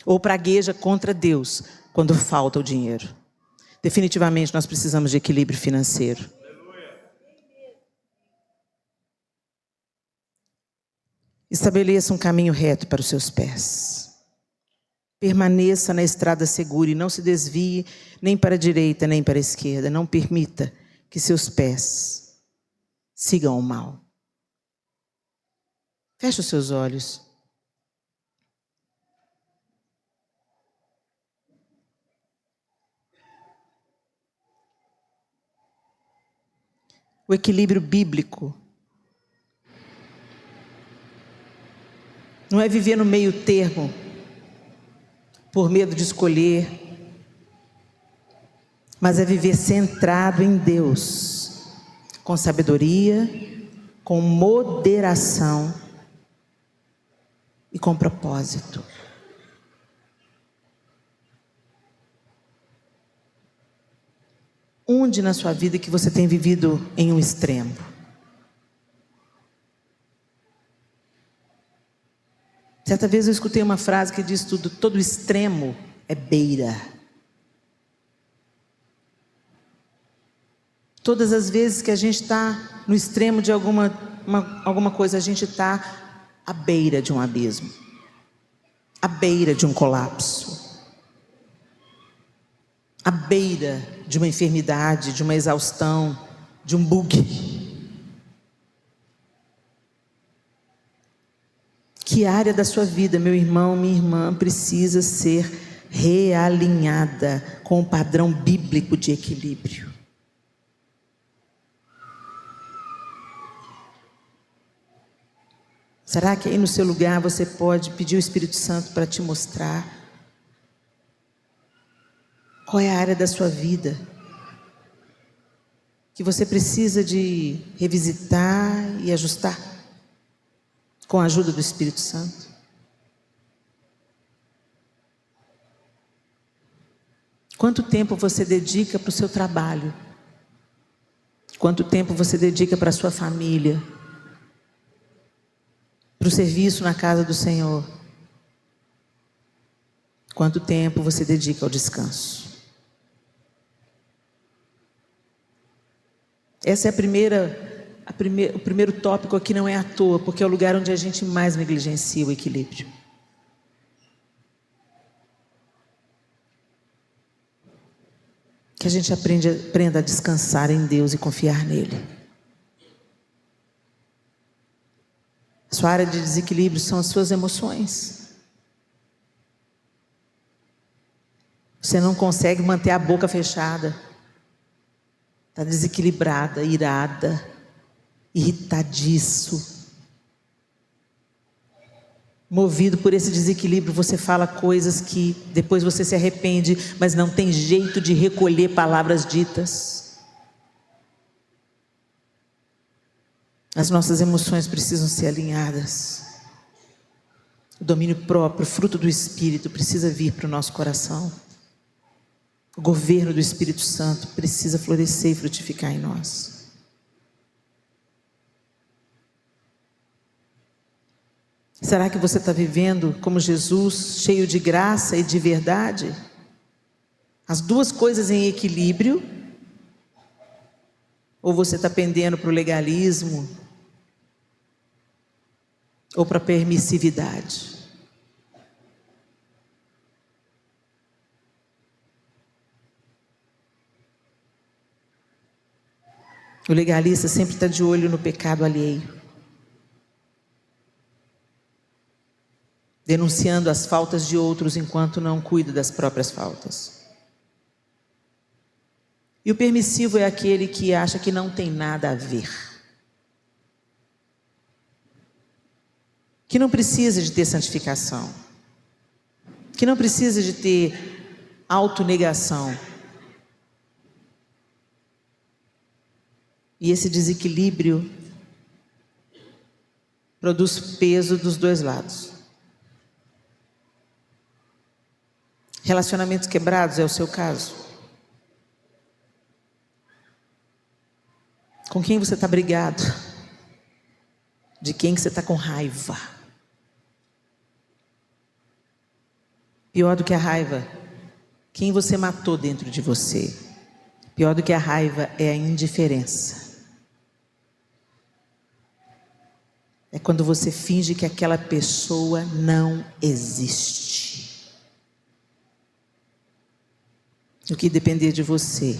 Ou pragueja contra Deus quando falta o dinheiro. Definitivamente nós precisamos de equilíbrio financeiro. Estabeleça um caminho reto para os seus pés. Permaneça na estrada segura e não se desvie nem para a direita nem para a esquerda. Não permita que seus pés sigam o mal. Feche os seus olhos. O equilíbrio bíblico não é viver no meio termo, por medo de escolher, mas é viver centrado em Deus, com sabedoria, com moderação e com propósito. Onde na sua vida que você tem vivido em um extremo? Certa vez eu escutei uma frase que diz tudo: todo extremo é beira. Todas as vezes que a gente está no extremo de alguma coisa, a gente está à beira de um abismo, à beira de um colapso, à beira de uma enfermidade, de uma exaustão, de um bug. Que área da sua vida, meu irmão, minha irmã, precisa ser realinhada com o padrão bíblico de equilíbrio? Será que aí no seu lugar você pode pedir o Espírito Santo para te mostrar qual é a área da sua vida que você precisa de revisitar e ajustar com a ajuda do Espírito Santo? Quanto tempo você dedica para o seu trabalho? Quanto tempo você dedica para a sua família? Para o serviço na casa do Senhor? Quanto tempo você dedica ao descanso? Essa é o primeiro tópico aqui, não é à toa, porque é o lugar onde a gente mais negligencia o equilíbrio. Que a gente aprenda a descansar em Deus e confiar nele. A sua área de desequilíbrio são as suas emoções. Você não consegue manter a boca fechada. Está desequilibrada, irada, irritadiço. Movido por esse desequilíbrio, você fala coisas que depois você se arrepende, mas não tem jeito de recolher palavras ditas. As nossas emoções precisam ser alinhadas. O domínio próprio, fruto do Espírito, precisa vir para o nosso coração. O governo do Espírito Santo precisa florescer e frutificar em nós. Será que você está vivendo como Jesus, cheio de graça e de verdade? As duas coisas em equilíbrio? Ou você está pendendo para o legalismo? Ou para a permissividade? O legalista sempre está de olho no pecado alheio, denunciando as faltas de outros enquanto não cuida das próprias faltas. E o permissivo é aquele que acha que não tem nada a ver, que não precisa de ter santificação, que não precisa de ter autonegação. E esse desequilíbrio produz peso dos dois lados. Relacionamentos quebrados é o seu caso? Com quem você está brigado? De quem que você está com raiva? Pior do que a raiva, quem você matou dentro de você? Pior do que a raiva é a indiferença. É quando você finge que aquela pessoa não existe. O que depender de você,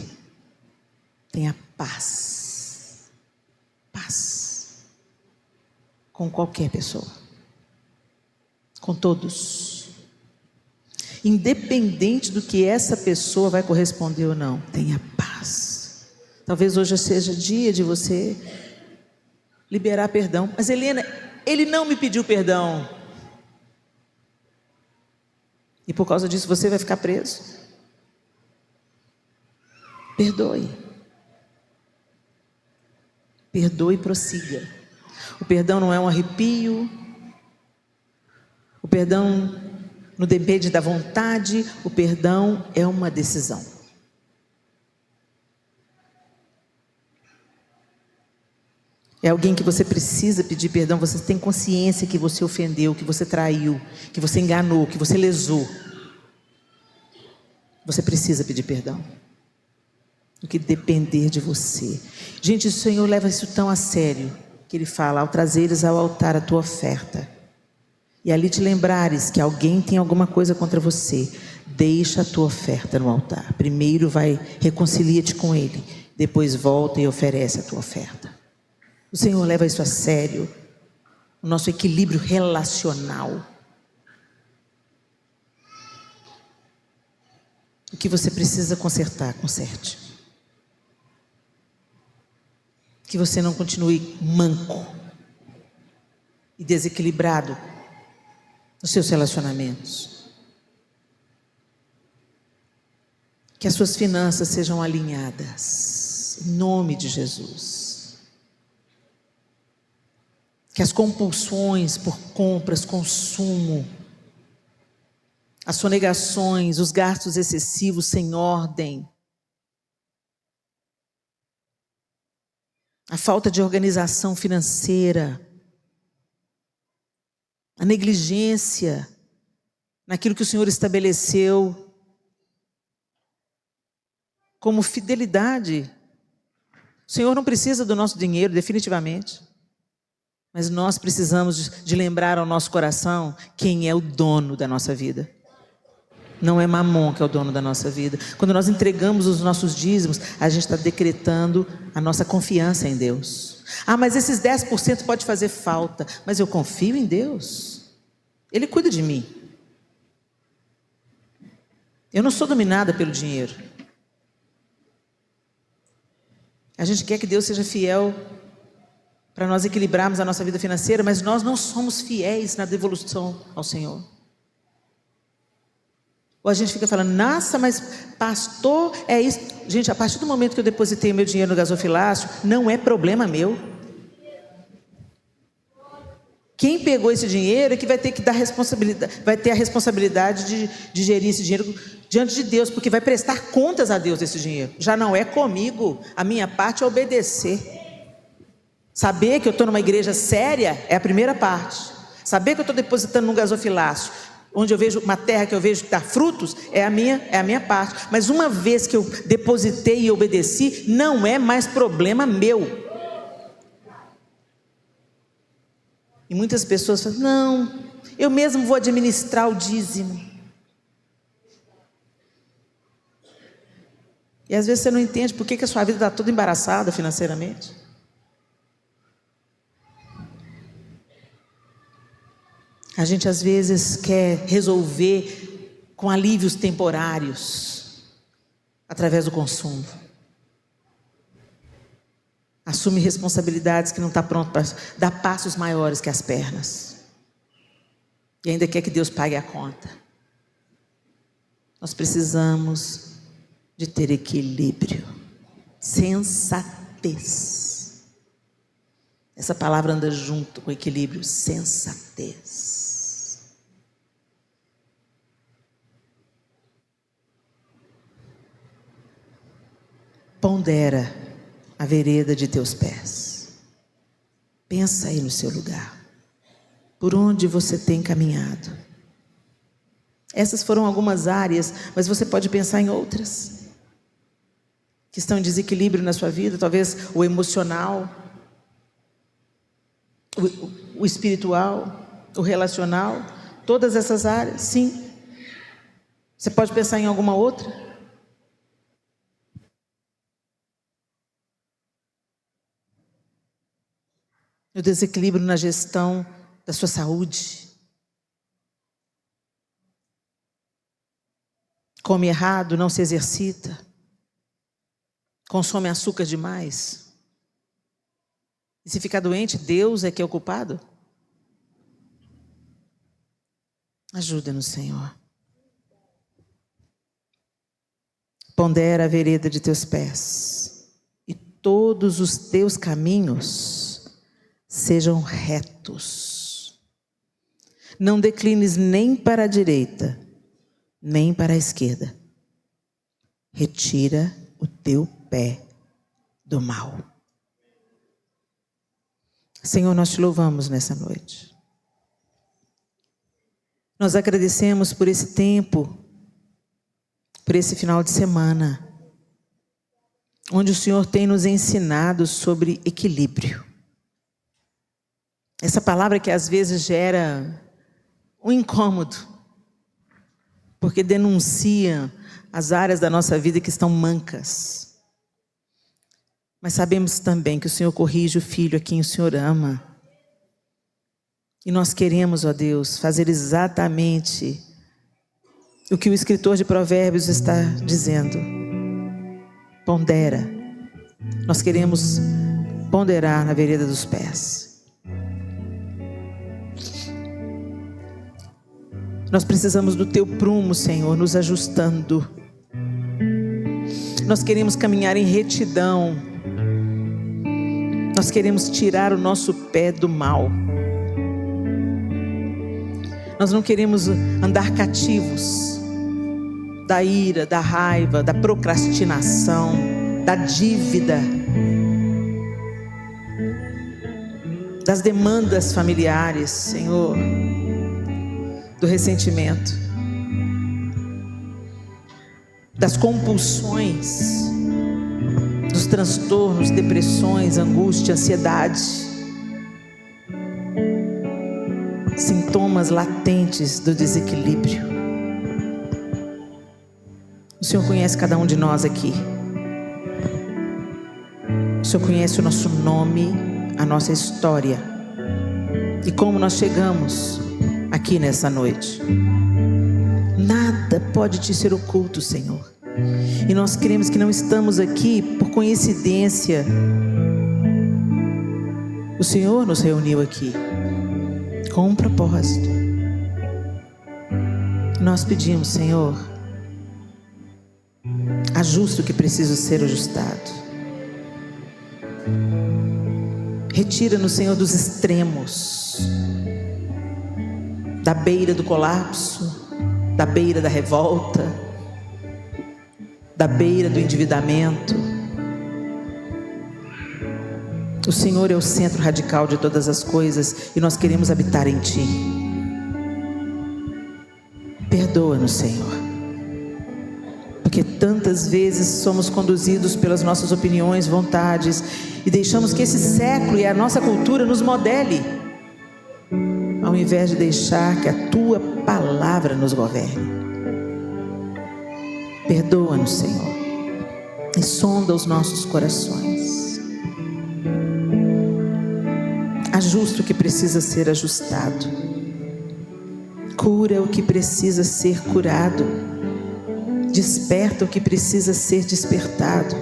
tenha paz. Paz. Com qualquer pessoa. Com todos. Independente do que essa pessoa vai corresponder ou não, tenha paz. Talvez hoje seja dia de você liberar perdão. Mas Helena, ele não me pediu perdão. E por causa disso você vai ficar preso. Perdoe. Perdoe e prossiga. O perdão não é um arrepio. O perdão não depende da vontade. O perdão é uma decisão. É alguém que você precisa pedir perdão. Você tem consciência que você ofendeu, que você traiu, que você enganou, que você lesou. Você precisa pedir perdão. O que depender de você. Gente, o Senhor leva isso tão a sério, que Ele fala: ao trazeres ao altar a tua oferta, e ali te lembrares que alguém tem alguma coisa contra você, deixa a tua oferta no altar. Primeiro reconcilia-te com Ele, depois volta e oferece a tua oferta. O Senhor leva isso a sério. O nosso equilíbrio relacional. O que você precisa consertar, conserte. Que você não continue manco e desequilibrado nos seus relacionamentos. Que as suas finanças sejam alinhadas, em nome de Jesus. Que as compulsões por compras, consumo, as sonegações, os gastos excessivos sem ordem, a falta de organização financeira, a negligência naquilo que o Senhor estabeleceu como fidelidade. O Senhor não precisa do nosso dinheiro, definitivamente. Mas nós precisamos de lembrar ao nosso coração quem é o dono da nossa vida. Não é Mamon que é o dono da nossa vida. Quando nós entregamos os nossos dízimos, a gente está decretando a nossa confiança em Deus. Ah, mas esses 10% pode fazer falta. Mas eu confio em Deus. Ele cuida de mim. Eu não sou dominada pelo dinheiro. A gente quer que Deus seja fiel para nós equilibrarmos a nossa vida financeira, mas nós não somos fiéis na devolução ao Senhor. Ou a gente fica falando, nossa, mas pastor, é isso. Gente, a partir do momento que eu depositei meu dinheiro no gasofilácio, não é problema meu. Quem pegou esse dinheiro é que vai ter que dar responsabilidade, vai ter a responsabilidade de gerir esse dinheiro diante de Deus, porque vai prestar contas a Deus esse dinheiro. Já não é comigo, a minha parte é obedecer. Saber que eu estou numa igreja séria é a primeira parte. Saber que eu estou depositando num gasofilácio, onde eu vejo uma terra que eu vejo que dá frutos, é a minha parte. Mas uma vez que eu depositei e obedeci, não é mais problema meu. E muitas pessoas falam, não, eu mesmo vou administrar o dízimo. E às vezes você não entende por que a sua vida está toda embaraçada financeiramente. A gente às vezes quer resolver com alívios temporários, através do consumo. Assume responsabilidades que não está pronto para dar passos maiores que as pernas. E ainda quer que Deus pague a conta. Nós precisamos de ter equilíbrio, sensatez. Essa palavra anda junto com equilíbrio, sensatez. Pondera a vereda de teus pés. Pensa aí no seu lugar. Por onde você tem caminhado? Essas foram algumas áreas, mas você pode pensar em outras que estão em desequilíbrio na sua vida. Talvez o emocional, o espiritual, o relacional. Todas essas áreas, sim. Você pode pensar em alguma outra? O desequilíbrio na gestão da sua saúde. Come errado, não se exercita. Consome açúcar demais. E se ficar doente, Deus é que é o culpado? Ajuda-nos, Senhor. Pondera a vereda de teus pés, e todos os teus caminhos sejam retos. Não declines nem para a direita, nem para a esquerda. Retira o teu pé do mal. Senhor, nós te louvamos nessa noite. Nós agradecemos por esse tempo, por esse final de semana, onde o Senhor tem nos ensinado sobre equilíbrio. Essa palavra que às vezes gera um incômodo, porque denuncia as áreas da nossa vida que estão mancas. Mas sabemos também que o Senhor corrige o filho a quem o Senhor ama. E nós queremos, ó Deus, fazer exatamente o que o escritor de Provérbios está dizendo. Pondera. Nós queremos ponderar na vereda dos pés. Nós precisamos do teu prumo, Senhor, nos ajustando. Nós queremos caminhar em retidão. Nós queremos tirar o nosso pé do mal. Nós não queremos andar cativos da ira, da raiva, da procrastinação, da dívida, das demandas familiares, Senhor, do ressentimento, das compulsões, dos transtornos, depressões, angústia, ansiedade, sintomas latentes do desequilíbrio. O Senhor conhece cada um de nós aqui. O Senhor conhece o nosso nome, a nossa história e como nós chegamos aqui nessa noite. Nada pode te ser oculto, Senhor. E nós cremos que não estamos aqui por coincidência. O Senhor nos reuniu aqui com um propósito. Nós pedimos, Senhor, ajusta o que precisa ser ajustado. Retira-nos, Senhor, dos extremos, da beira do colapso, da beira da revolta, da beira do endividamento. O Senhor é o centro radical de todas as coisas e nós queremos habitar em Ti. Perdoa-nos, Senhor, porque tantas vezes somos conduzidos pelas nossas opiniões, vontades e deixamos que esse século e a nossa cultura nos modele, ao invés de deixar que a Tua palavra nos governe. Perdoa-nos, Senhor, e sonda os nossos corações. Ajusta o que precisa ser ajustado. Cura o que precisa ser curado. Desperta o que precisa ser despertado.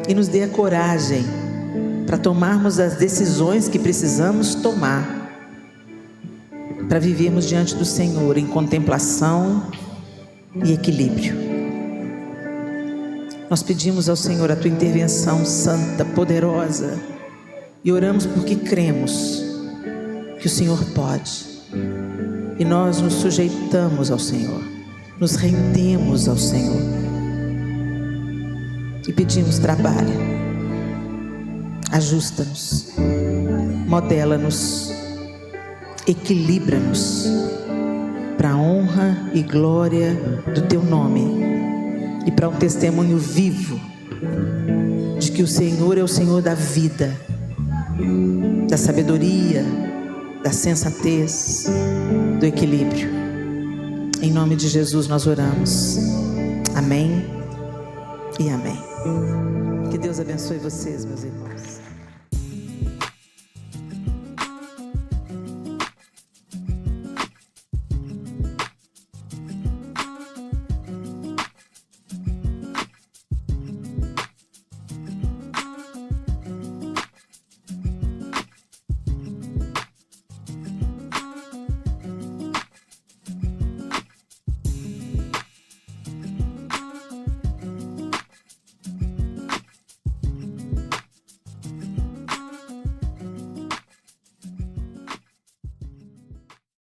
E nos dê a coragem para tomarmos as decisões que precisamos tomar, para vivermos diante do Senhor em contemplação e equilíbrio. Nós pedimos ao Senhor a Tua intervenção santa, poderosa, e oramos porque cremos que o Senhor pode, e nós nos sujeitamos ao Senhor, nos rendemos ao Senhor e pedimos: trabalha, ajusta-nos, modela-nos, equilibra-nos para a honra e glória do Teu nome e para um testemunho vivo de que o Senhor é o Senhor da vida, da sabedoria, da sensatez, do equilíbrio. Em nome de Jesus nós oramos. Amém e amém. Que Deus abençoe vocês, meus irmãos.